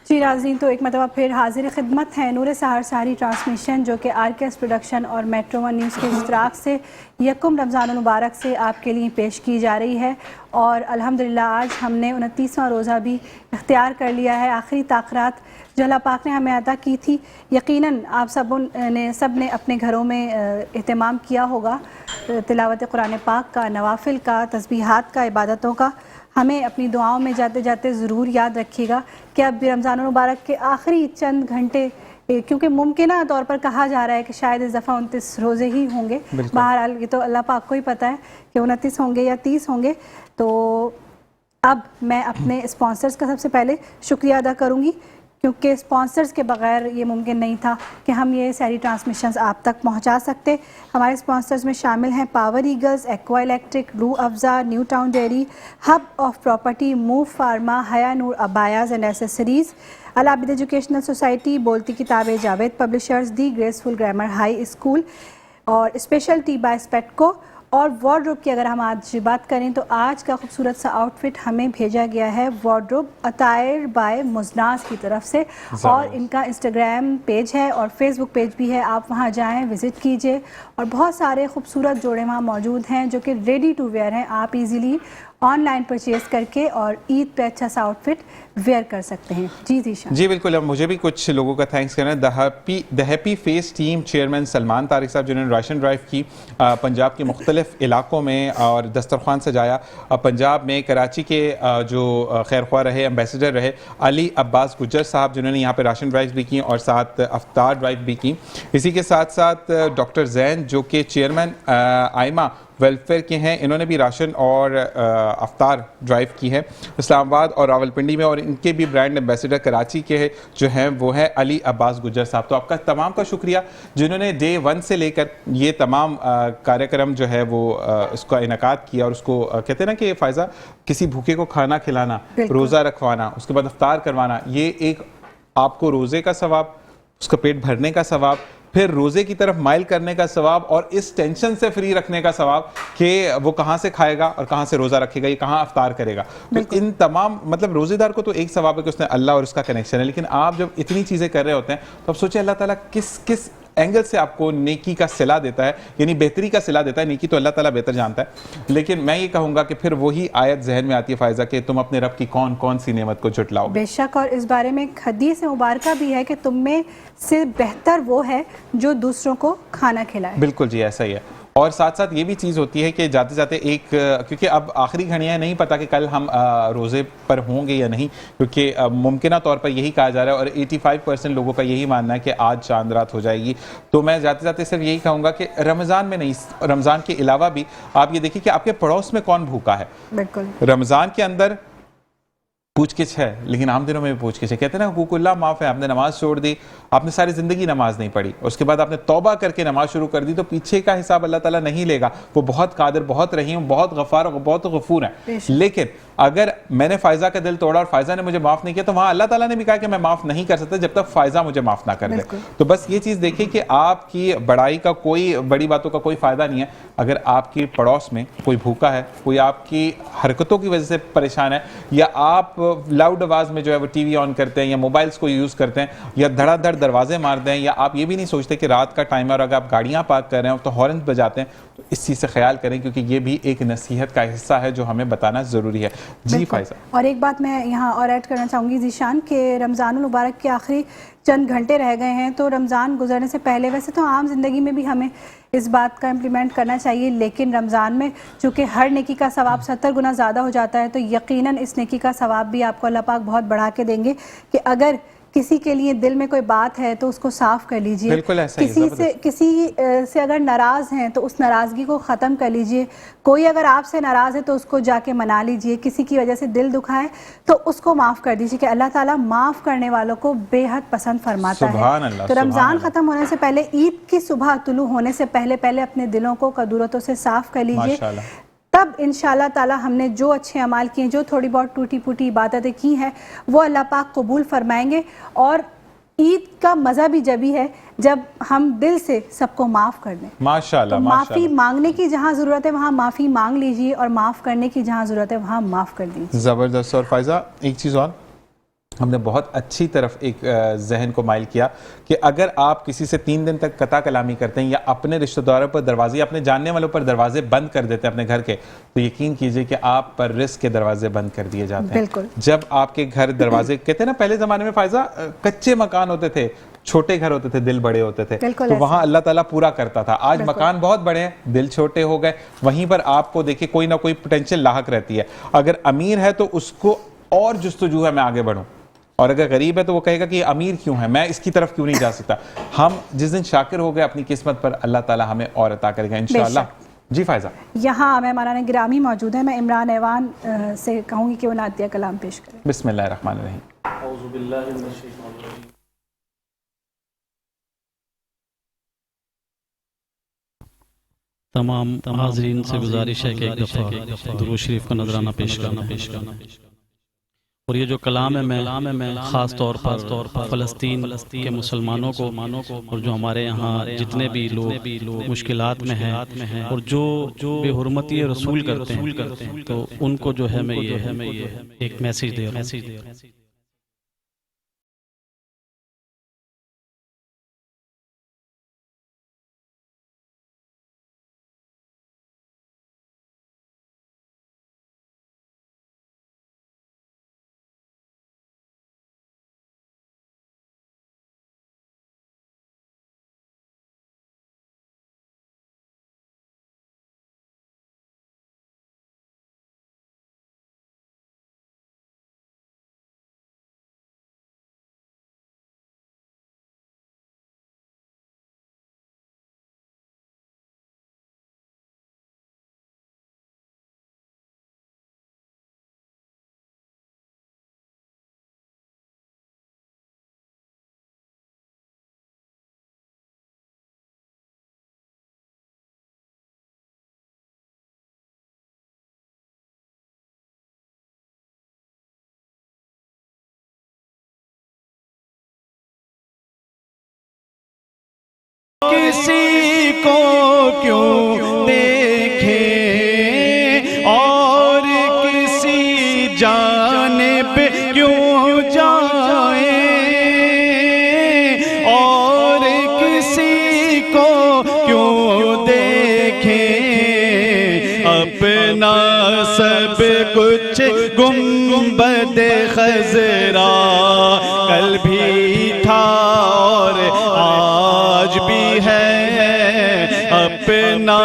जी नाज़रीन, तो एक मरतबा फिर हाजिर खिदमत है नूर सहर सारी ट्रांसमिशन, जो कि RKS प्रोडक्शन और मेट्रो वन न्यूज़ के इश्तराक से यकुम रमज़ानुल मुबारक से आपके लिए पेश की जा रही है। और अल्हम्दुलिल्लाह आज हमने 29वां रोज़ा भी इख्तियार कर लिया है। आखिरी ताख़रात जो अल्लाह पाक ने हमें अता की थी, यकीनन आप सब ने अपने घरों में एहतमाम किया होगा तिलावत कुरान पाक का, नवाफिल का, तस्बीहात का, इबादतों का। हमें अपनी दुआओं में जाते जाते ज़रूर याद रखिएगा कि अब रमज़ान मुबारक के आखिरी चंद घंटे, क्योंकि मुमकिन तौर पर कहा जा रहा है कि शायद इस दफ़ा 29 रोज़े ही होंगे। बहरहाल ये तो अल्लाह पाक को ही पता है कि 29 होंगे या 30 होंगे। तो अब मैं अपने स्पॉन्सर्स का सबसे पहले शुक्रिया अदा करूँगी, क्योंकि स्पॉन्सर्स के बगैर ये मुमकिन नहीं था कि हम ये सारी ट्रांसमिशंस आप तक पहुंचा सकते। हमारे स्पॉन्सर्स में शामिल हैं power eagles, aqua electric, Rooh Afza, new town dairy, hub of property, move pharma, Haya Noor abayas and accessories, Al Abid educational society, बोलती किताबें, Javed publishers, the graceful grammar high school और स्पेशल टी बाय स्पेटको। और वार्डरोब की अगर हम आज बात करें तो आज का खूबसूरत सा आउटफिट हमें भेजा गया है वार्डरोब अतायर बाय मुजनास की तरफ से, और इनका इंस्टाग्राम पेज है और फेसबुक पेज भी है। आप वहां जाएं, विज़िट कीजिए, और बहुत सारे खूबसूरत जोड़े वहाँ मौजूद हैं जो कि रेडी टू वेयर हैं। आप इजीली ऑनलाइन परचेज़ करके और ईद पे अच्छा सा आउटफिट वेयर कर सकते हैं। जी जीशान जी बिल्कुल। अब मुझे भी कुछ लोगों का थैंक्स करना है। The happy face team chairman Salman Tariq साहब, जिन्होंने राशन ड्राइव की पंजाब के मुख्तलिफ इलाकों में और दस्तरखान सजाया। पंजाब में कराची के जो खैर ख्वाह रहे, एम्बेसडर रहे अली अब्बास गुज्जर साहब, जिन्होंने यहाँ पे राशन ड्राइव भी की और साथ अफ्तार ड्राइव भी की। इसी के साथ साथ डॉक्टर जैन, जो कि चेयरमैन आइमा वेलफेयर के हैं, इन्होंने भी राशन और अफ्तार ड्राइव की है इस्लामाबाद और रावलपिंडी में। और इनके भी ब्रांड एम्बेसडर कराची के जो हैं वो है अली अब्बास गुज्जर साहब। तो आपका तमाम का शुक्रिया, जिन्होंने डे 1 से लेकर ये तमाम कार्यक्रम जो है वो इसका इनकाद किया। और उसको कहते हैं ना कि फ़ायदा किसी भूखे को खाना खिलाना, रोज़ा रखवाना, उसके बाद अफ्तार करवाना, ये एक आपको रोज़े का सवाब, उसका पेट भरने का सवाब, फिर रोज़े की तरफ माइल करने का सवाब, और इस टेंशन से फ्री रखने का सवाब कि वो कहाँ से खाएगा और कहाँ से रोज़ा रखेगा, ये कहाँ अफ्तार करेगा। तो इन तमाम मतलब रोज़ेदार को तो एक सवाब है कि उसने अल्लाह और उसका कनेक्शन है, लेकिन आप जब इतनी चीज़ें कर रहे होते हैं तो आप सोचिए अल्लाह ताला किस किस एंगल से आपको नेकी का सिला देता है, यानी बेहतरी का सिला देता है। नेकी तो अल्लाह ताला बेहतर जानता है, लेकिन मैं ये कहूँगा कि फिर वही आयत जहन में आती है फ़ायज़ा कि तुम अपने रब की कौन कौन सी नेमत को झुटलाओ। बेशक, और इस बारे में एक हदीस मुबारक भी है कि तुम में से बेहतर वो है जो दूसरों को खाना खिलाए। बिल्कुल जी, ऐसा ही है। और साथ साथ ये भी चीज़ होती है कि जाते जाते एक, क्योंकि अब आखिरी घड़ियाँ नहीं पता कि कल हम रोज़े पर होंगे या नहीं, क्योंकि मुमकिन तौर पर यही कहा जा रहा है और 85% लोगों का यही मानना है कि आज चांद रात हो जाएगी। तो मैं जाते जाते सिर्फ यही कहूँगा कि रमज़ान में नहीं, रमज़ान के अलावा भी आप ये देखिए कि आपके पड़ोस में कौन भूखा है। बिल्कुल, रमज़ान के अंदर पूछ किछ है, लेकिन आम दिनों में भी पूछ किछ है। कहते हैं ना हुकूकुल्लाह माफ़ है, आपने नमाज छोड़ दी, आपने सारी ज़िंदगी नमाज नहीं पढ़ी, उसके बाद आपने तौबा करके नमाज शुरू कर दी, तो पीछे का हिसाब अल्लाह ताला नहीं लेगा। वो बहुत कादिर, बहुत रहीम, बहुत गफ़ार और बहुत गफूर है। लेकिन अगर मैंने फ़ायज़ा का दिल तोड़ा और फ़ायज़ा ने मुझे माफ़ नहीं किया, तो वहाँ अल्लाह ताला ने भी कहा कि मैं माफ़ नहीं कर सकता जब तक फ़ायज़ा मुझे माफ़ ना कर दे। तो बस ये चीज़ देखिए कि आपकी बड़ाई का कोई, बड़ी बातों का कोई फ़ायदा नहीं है। अगर आपकी पड़ोस में कोई भूखा है, कोई आपकी हरकतों की वजह से परेशान है, या आप लाउड आवाज़ में जो है वो टीवी ऑन करते हैं या मोबाइल्स को यूज़ करते हैं या धड़ाधड़ दरवाजे मारते हैं, या आप ये भी नहीं सोचते कि रात का टाइम है और अगर आप गाड़ियाँ पार्क कर रहे हैं तो हॉर्न बजाते हैं, तो इस चीज़ से ख्याल करें, क्योंकि ये भी एक नसीहत का हिस्सा है जो हमें बताना ज़रूरी है। जी फायजा। और एक बात मैं यहाँ और ऐड करना चाहूँगी ज़ीशान कि रमज़ानुल मुबारक के आखिरी चंद घंटे रह गए हैं, तो रमज़ान गुजरने से पहले वैसे तो आम ज़िंदगी में भी हमें इस बात का इम्प्लीमेंट करना चाहिए, लेकिन रमज़ान में चूँकि हर नेकी का सवाब 70 गुना ज़्यादा हो जाता है, तो यकीनन इस नेकी का सवाब भी आपको अल्लाह पाक बहुत बढ़ा के देंगे कि अगर किसी के लिए दिल में कोई बात है तो उसको साफ कर लीजिए। बिल्कुल ऐसा ही है। किसी से अगर नाराज़ हैं तो उस नाराज़गी को ख़त्म कर लीजिए। कोई अगर आपसे नाराज़ है तो उसको जाके मना लीजिए। किसी की वजह से दिल दुखा है तो उसको माफ़ कर दीजिए कि अल्लाह ताला माफ़ करने वालों को बेहद पसंद फरमाता है। तो रमज़ान ख़त्म होने से पहले, ईद की सुबह तुलू होने से पहले पहले अपने दिलों को कदूरतों से साफ़ कर लीजिए। तब इंशाल्लाह ताला हमने जो अच्छे अमाल किए, जो थोड़ी बहुत टूटी फूटी इबादतें की हैं, वो अल्लाह पाक कबूल फरमाएंगे। और ईद का मज़ा भी जब ही है जब हम दिल से सबको माफ़ कर दें। माशाल्लाह, तो माफ़ी मांगने की जहाँ ज़रूरत है वहाँ माफ़ी मांग लीजिए, और माफ़ करने की जहाँ ज़रूरत है वहाँ माफ़ कर दीजिए। ज़बरदस्त। और फायजा, एक चीज़ और हमने बहुत अच्छी तरफ एक जहन को माइल किया कि अगर आप किसी से 3 दिन तक कता कलामी करते हैं या अपने रिश्तेदारों पर दरवाजे, अपने जानने वालों पर दरवाजे बंद कर देते हैं अपने घर के, तो यकीन कीजिए कि आप पर रिस्क के दरवाजे बंद कर दिए जाते हैं। जब आपके घर दरवाजे, कहते हैं ना पहले ज़माने में फायजा कच्चे मकान होते थे, छोटे घर होते थे, दिल बड़े होते थे, तो वहाँ अल्लाह ताला पूरा करता था। आज मकान बहुत बड़े हैं, दिल छोटे हो गए, वहीं पर आपको देखिए कोई ना कोई पोटेंशियल लाहक रहती है। अगर अमीर है तो उसको और जुस्तजू है मैं आगे बढ़ूँ, और अगर गरीब है तो वो कहेगा कि अमीर क्यों है, मैं इसकी तरफ क्यों नहीं जा सकता। हम जिस दिन शाकिर हो गए अपनी किस्मत पर, अल्लाह ताला हमें और अता करेगा इंशाअल्लाह। जी फायजा। यहाँ मेहमान गिरामी मौजूद है, मैं इमरान ऐवान से कहूँगी कि वो नातिया कलाम पेश करें। बिस्मिल्लाहिर्रहमानिर्रहीम। तमाम हाज़रीन से गुजारिश है कि एक दफ़ा दुरूद शरीफ का नजराना पेश करना। और ये जो कलाम है मैं ख़ास तौर पर फ़लस्तीन के मुसलमानों को और जो हमारे यहाँ जितने भी लोग मुश्किलात में हैं और जो बेहुरमती रसूल करते हैं, तो उनको जो है मैं ये एक मैसेज दे रहा हूँ। किसी को क्यों देखे और किसी जानिब क्यों जाए, और किसी को क्यों देखे, अपना सब कुछ गुंबद खजरा कल भी था और आज भी है, अपना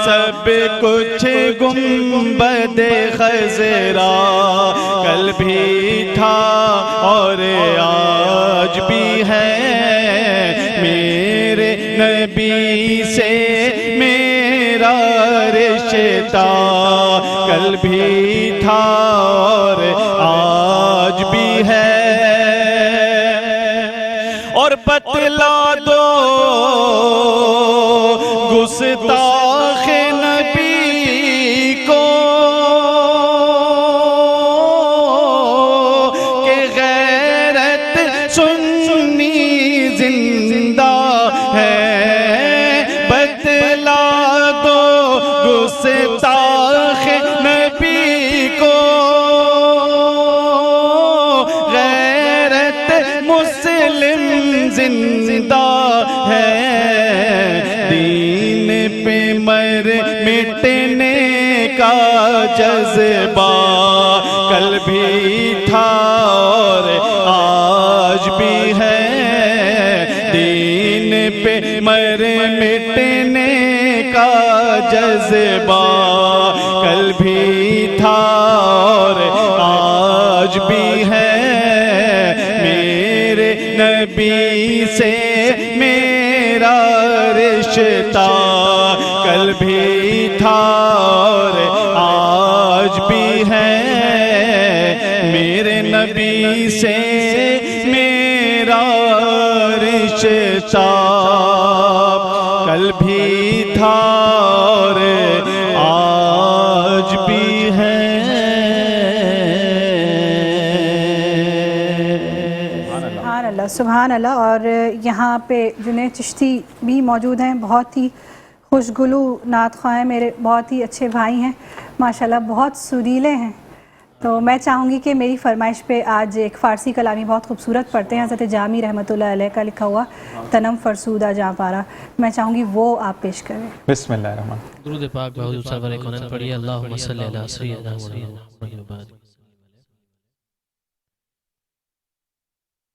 सब कुछ गुंबद खजरा कल भी था और आज भी है, मेरे नबी से मेरा रिश्ता कल भी था और आज भी है, और बतला दो गुस्ताख नबी को कि गैरत सुन्नी जिंदा है, बतला दो गुस्ताख नबी को जिंदा है, दीन पे मर मिटने का जज्बा कल भी था और आज भी है, दीन पे मर मिटने का जज्बा कल भी था और आज भी है, मेरे नबी से मेरा रिश्ता कल भी था और आज भी है, मेरे नबी से मेरा रिश्ता कल भी था और आज भी है। सुभान अल्लाह। और यहाँ पे जुनैद चिश्ती भी मौजूद हैं, बहुत ही खुशगुलू नात ख्वाह हैं, मेरे बहुत ही अच्छे भाई हैं माशाल्लाह, बहुत सुरीले हैं। तो मैं चाहूँगी कि मेरी फरमाइश पे आज एक फ़ारसी कलामी बहुत खूबसूरत पढ़ते हैं, हज़रत जामी रहमतुल्लाह अलैह का लिखा हुआ तनम फरसूदा जहाँ पारा, मैं चाहूँगी वो आप पेश करें। बिस्मिल्लाहिर्रहमान। दुरूद पाक हुज़ूर सरवर कौनैन पढ़िए, अल्लाहुम्मा सल्ली अला सय्यिदिना मुहम्मद।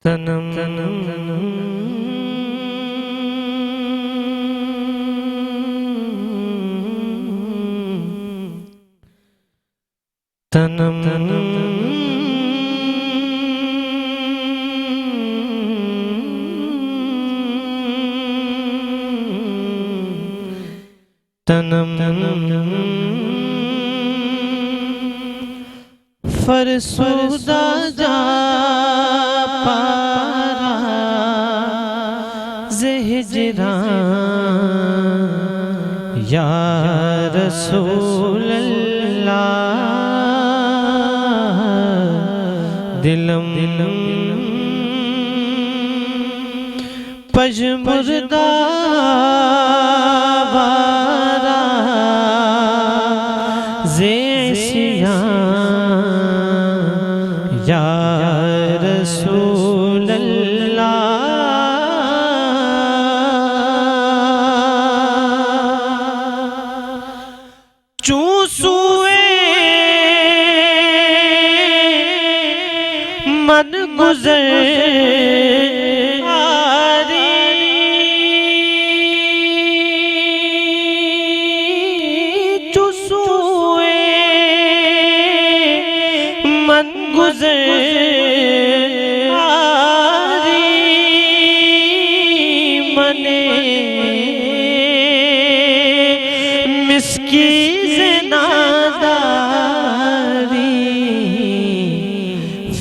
तनम तनम तनम फरसूदा जा पारा ज़हिजरां या रसूल अल्लाह, दिलम पजमुर्दा वारा ज़ेशियां या रसूल अल्लाह, चूसुए मन गुज़र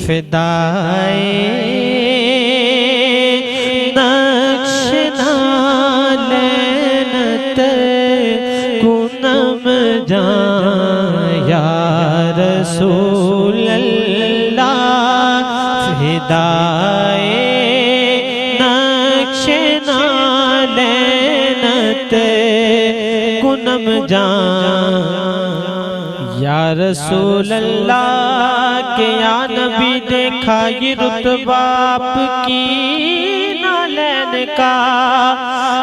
फिदाए नक्श नालनत कुनम जान या रसूल अल्लाह, फिदाए नक्श नालनत कुनम जान या रसूल अल्लाह के या नबी देखा ये रुतबा आपकी नालैन का,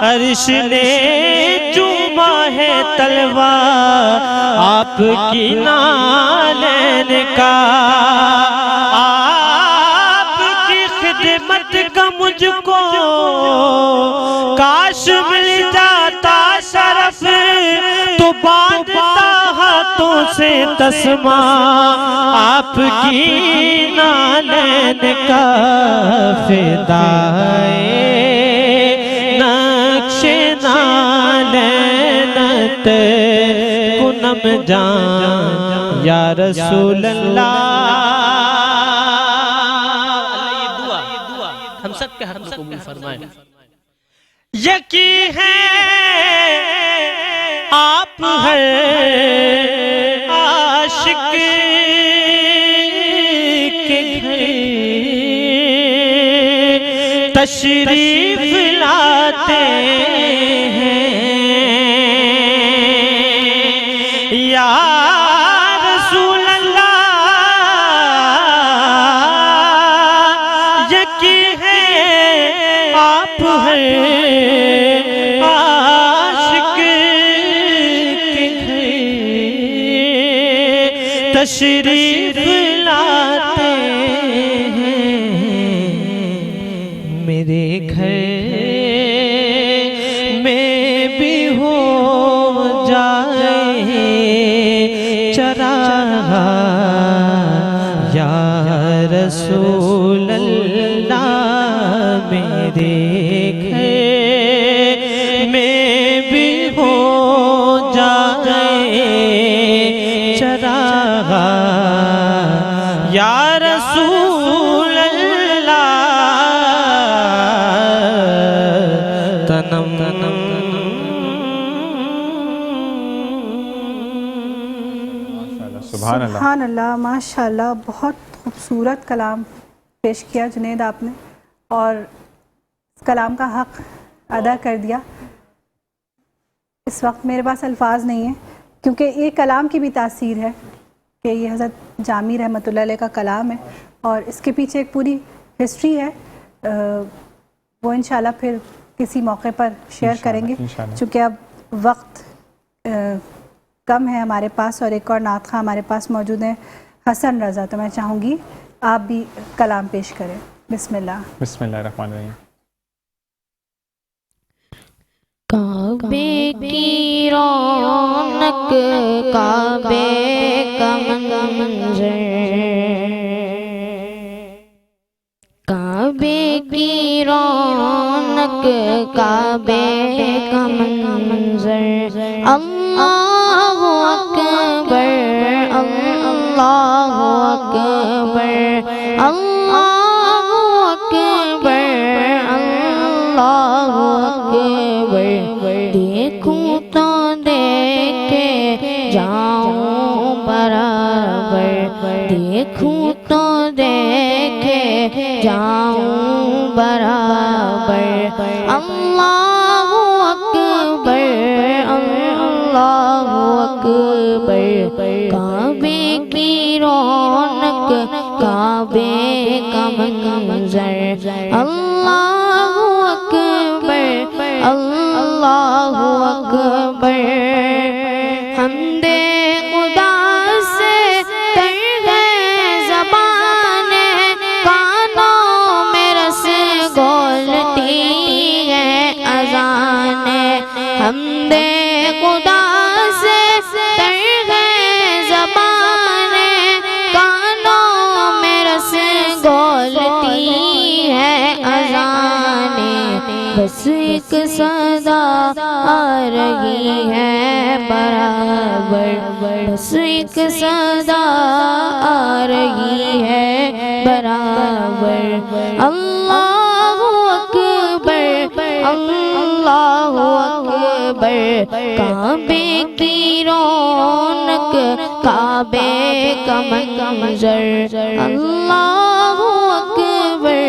अर्श ने चूमा है तलवा आपकी नालैन का, आपकी खिदमत का मुझको काश मिल जाता शरफ, तो बांधता हाथों से तस्मा आपकी नालैन का, फिदाए नक्श नालैनत कुनम जान या रसूल अल्लाह। ये दुआ हम सब के हक में कबूल फरमाए। यकीन है आप हैं आशिक के घर, तशरीफ लाते हैं या रसूल अल्लाह, यकीन है आप घर आशिक के घर तशरीफ लाते हैं मेरे घर में भी हो जाए चराग या रसूल अल्लाह मेरे घर में भी हो जाए चराग या रसूल अल्लाह तनम सुभान अल्लाह, माशाल्लाह, बहुत खूबसूरत कलाम पेश किया जुनैद आपने, और इस कलाम का हक अदा कर दिया। इस वक्त मेरे पास अल्फाज नहीं है, क्योंकि ये कलाम की भी तासीर है कि ये हज़रत जामी रहमतुल्लाह अलैह का कलाम है, और इसके पीछे एक पूरी हिस्ट्री है। वो इंशाल्लाह फिर किसी मौके पर शेयर करेंगे, चूँकि अब वक्त कम है हमारे पास, और एक और नात ख़्वाह हमारे पास मौजूद है, हसन रज़ा। तो मैं चाहूँगी आप भी कलाम पेश करें। बिस्मिल्लाह। बिस्मिल्लाहिर्रहमानिर्रहीम। काबे की रौनक काबे का मंजर, काबे की रौनक काबे का मंजर, अल्लाहु अकबर अल्लाहु अकबर अल्लाहु अकबर अल्लाहु अकबर। देखूं तो देखे जाऊं बराबर, देखूं तो देखे जाऊं बराबर। अल्लाहु अकबर अल्लाहु अकबर। काबे की रौनक काबे का मंजर, अल्लाहु अकबर अल्लाहु अकबर। हमदे खुदा से तर गए ज़बाने, कानों में रस घोलती है अज़ाने। हमदे खुदा से तर गए ज़बाने, कानों में रस घोलती है अज़ाने। बस एक सदा आ रही है बराबर, बस एक सदा आ रही है बराबर। अल्लाहु अकबर अल्लाहु अकबर। काबे की रौनक काबे का मंजर, अल्लाहु अकबर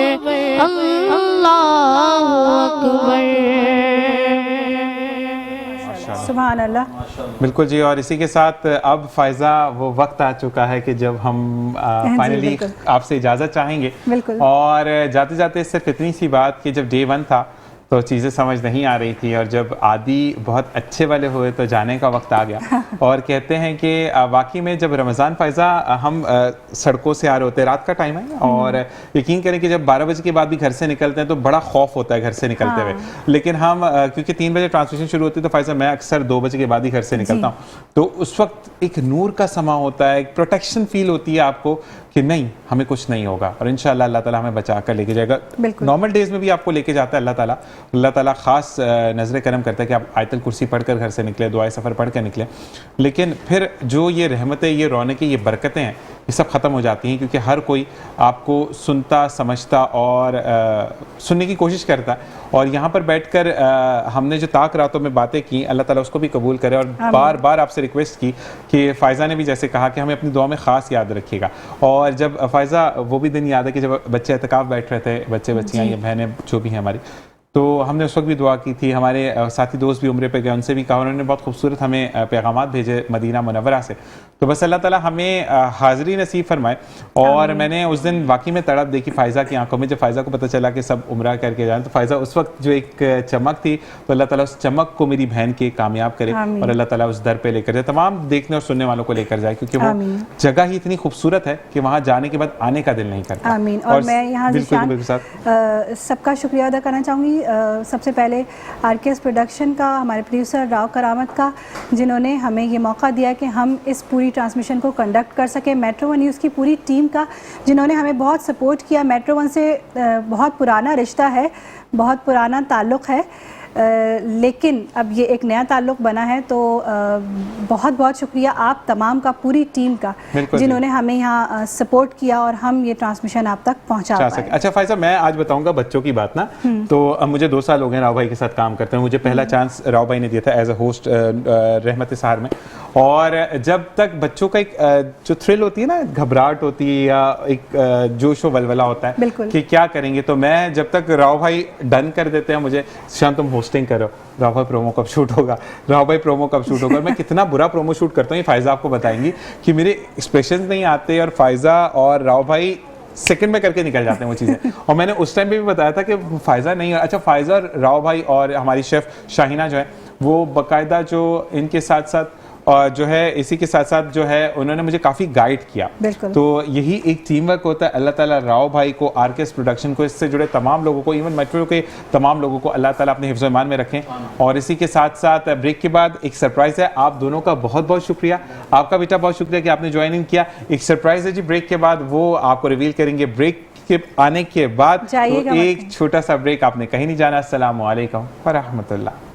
अल्लाहु अकबर। सुभान अल्लाह। बिल्कुल जी, और इसी के साथ अब फ़ायज़ा वो वक्त आ चुका है कि जब हम फाइनली आपसे इजाज़त चाहेंगे। और जाते जाते सिर्फ इतनी सी बात कि जब डे 1 था तो चीज़ें समझ नहीं आ रही थी, और जब आदि बहुत अच्छे वाले हुए तो जाने का वक्त आ गया। और कहते हैं कि वाकई में जब रमज़ान फ़ायज़ा हम सड़कों से आ रहे होते हैं, रात का टाइम है, और यकीन करें कि जब 12 बजे के बाद भी घर से निकलते हैं तो बड़ा खौफ होता है घर से निकलते हुए। लेकिन हम क्योंकि 3 बजे ट्रांसमिशन शुरू होती है तो फ़ायज़ा मैं अक्सर 2 बजे के बाद ही घर से निकलता हूँ, तो उस वक्त एक नूर का समा होता है, एक प्रोटेक्शन फील होती है आपको कि नहीं हमें कुछ नहीं होगा, और इंशाअल्लाह अल्लाह ताला हमें बचा कर लेके जाएगा। नॉर्मल डेज में भी आपको लेके जाता है अल्लाह ताला ख़ास नज़र करम करता है कि आप आयतल कुर्सी पढ़कर घर से निकले, दुआए सफ़र पढ़ कर निकले। लेकिन फिर जो ये रहमतें, ये रौनकें, ये बरकतें हैं, ये सब ख़त्म हो जाती हैं, क्योंकि हर कोई आपको सुनता समझता और सुनने की कोशिश करता है। और यहाँ पर बैठकर हमने जो ताक रातों में बातें की, अल्लाह ताला उसको भी कबूल करे। और बार बार आपसे रिक्वेस्ट की कि फ़ायज़ा ने भी जैसे कहा कि हमें अपनी दुआ में ख़ास याद रखिएगा। और जब फ़ायज़ा वो भी दिन याद है कि जब बच्चे एतकाफ़ बैठ रहे थे, बच्चे बच्चियाँ या बहनें जो भी हैं हमारी, तो हमने उस वक्त भी दुआ की थी। हमारे साथी दोस्त भी उम्रे पे गए, उनसे भी कहा, उन्होंने बहुत खूबसूरत हमें पैगामात भेजे मदीना मुनव्वरा से। तो बस अल्लाह ताला हमें हाज़िरी नसीब फरमाए। और मैंने उस दिन वाकई में तड़प देखी फ़ायज़ा की आंखों में। जब फ़ायज़ा को पता चला कि सब उम्रा करके जाएं, तो फ़ायज़ा उस वक्त जो एक चमक थी, तो अल्लाह ताला उस चमक को मेरी बहन के कामयाब करे और अल्लाह ताला उस दर पे लेकर जाए, तमाम देखने और सुनने वालों को लेकर जाए, क्योंकि वो जगह ही इतनी खूबसूरत है कि वहाँ जाने के बाद आने का दिल नहीं करता। आमीन। और मैं यहाँ सबका शुक्रिया अदा करना चाहूँगी। सबसे पहले RKS प्रोडक्शन का, हमारे प्रोड्यूसर राव करामत का, जिन्होंने हमें ये मौका दिया कि हम इस पूरी ट्रांसमिशन को कंडक्ट कर सके। मेट्रो वन न्यूज़ की पूरी टीम का, जिन्होंने हमें बहुत सपोर्ट किया। मेट्रो वन से बहुत पुराना रिश्ता है, बहुत पुराना ताल्लुक़ है, लेकिन अब ये एक नया ताल्लुक़ बना है। तो बहुत बहुत शुक्रिया आप तमाम का, पूरी टीम का, जिन्होंने हमें यहाँ सपोर्ट किया और हम ये ट्रांसमिशन आप तक पहुँचा पाए। अच्छा फ़ायज़ा, मैं आज बताऊँगा बच्चों की बात ना। तो अब मुझे 2 साल हो गए राव भाई के साथ काम करते हैं। मुझे पहला चांस राव भाई ने दिया था एज अ होस्ट रहमत सहार में। और जब तक बच्चों का एक जो थ्रिल होती है ना, घबराहट होती है या एक जोश व वलवला होता है कि क्या करेंगे, तो मैं जब तक राव भाई डन कर देते हैं मुझे, शाम तुम होस्टिंग करो, राव भाई प्रोमो कब शूट होगा, राव भाई प्रोमो कब शूट होगा। मैं कितना बुरा प्रोमो शूट करता हूँ, ये फ़ायज़ा आपको बताएंगी कि मेरे एक्सप्रेशन नहीं आते और फ़ायज़ा और राव भाई सेकंड में करके निकल जाते हैं वो चीज़ें। और मैंने उस टाइम पे भी बताया था कि फ़ायज़ा नहीं, अच्छा फ़ायज़ा और राव भाई और हमारी शेफ़ शाहिना जो है, वो बाकायदा जो इनके साथ साथ जो है, इसी के साथ साथ जो है, उन्होंने मुझे काफ़ी गाइड किया। तो यही एक टीम वर्क होता है। अल्लाह ताला राव भाई को, RKS प्रोडक्शन को, इससे जुड़े तमाम लोगों को, इवन मेट्रो के तमाम लोगों को अल्लाह ताला अपने हिफ्ज़ ईमान में रखें। और इसी के साथ साथ ब्रेक के बाद एक सरप्राइज़ है। आप दोनों का बहुत बहुत शुक्रिया, आपका बेटा बहुत शुक्रिया कि आपने ज्वाइन इन किया। एक सरप्राइज़ है जी ब्रेक के बाद, वो आपको रिवील करेंगे ब्रेक के आने के बाद। तो एक छोटा सा ब्रेक, आपने कहीं नहीं जाना। अस्सलामु अलैकुम व रहमतुल्लाह।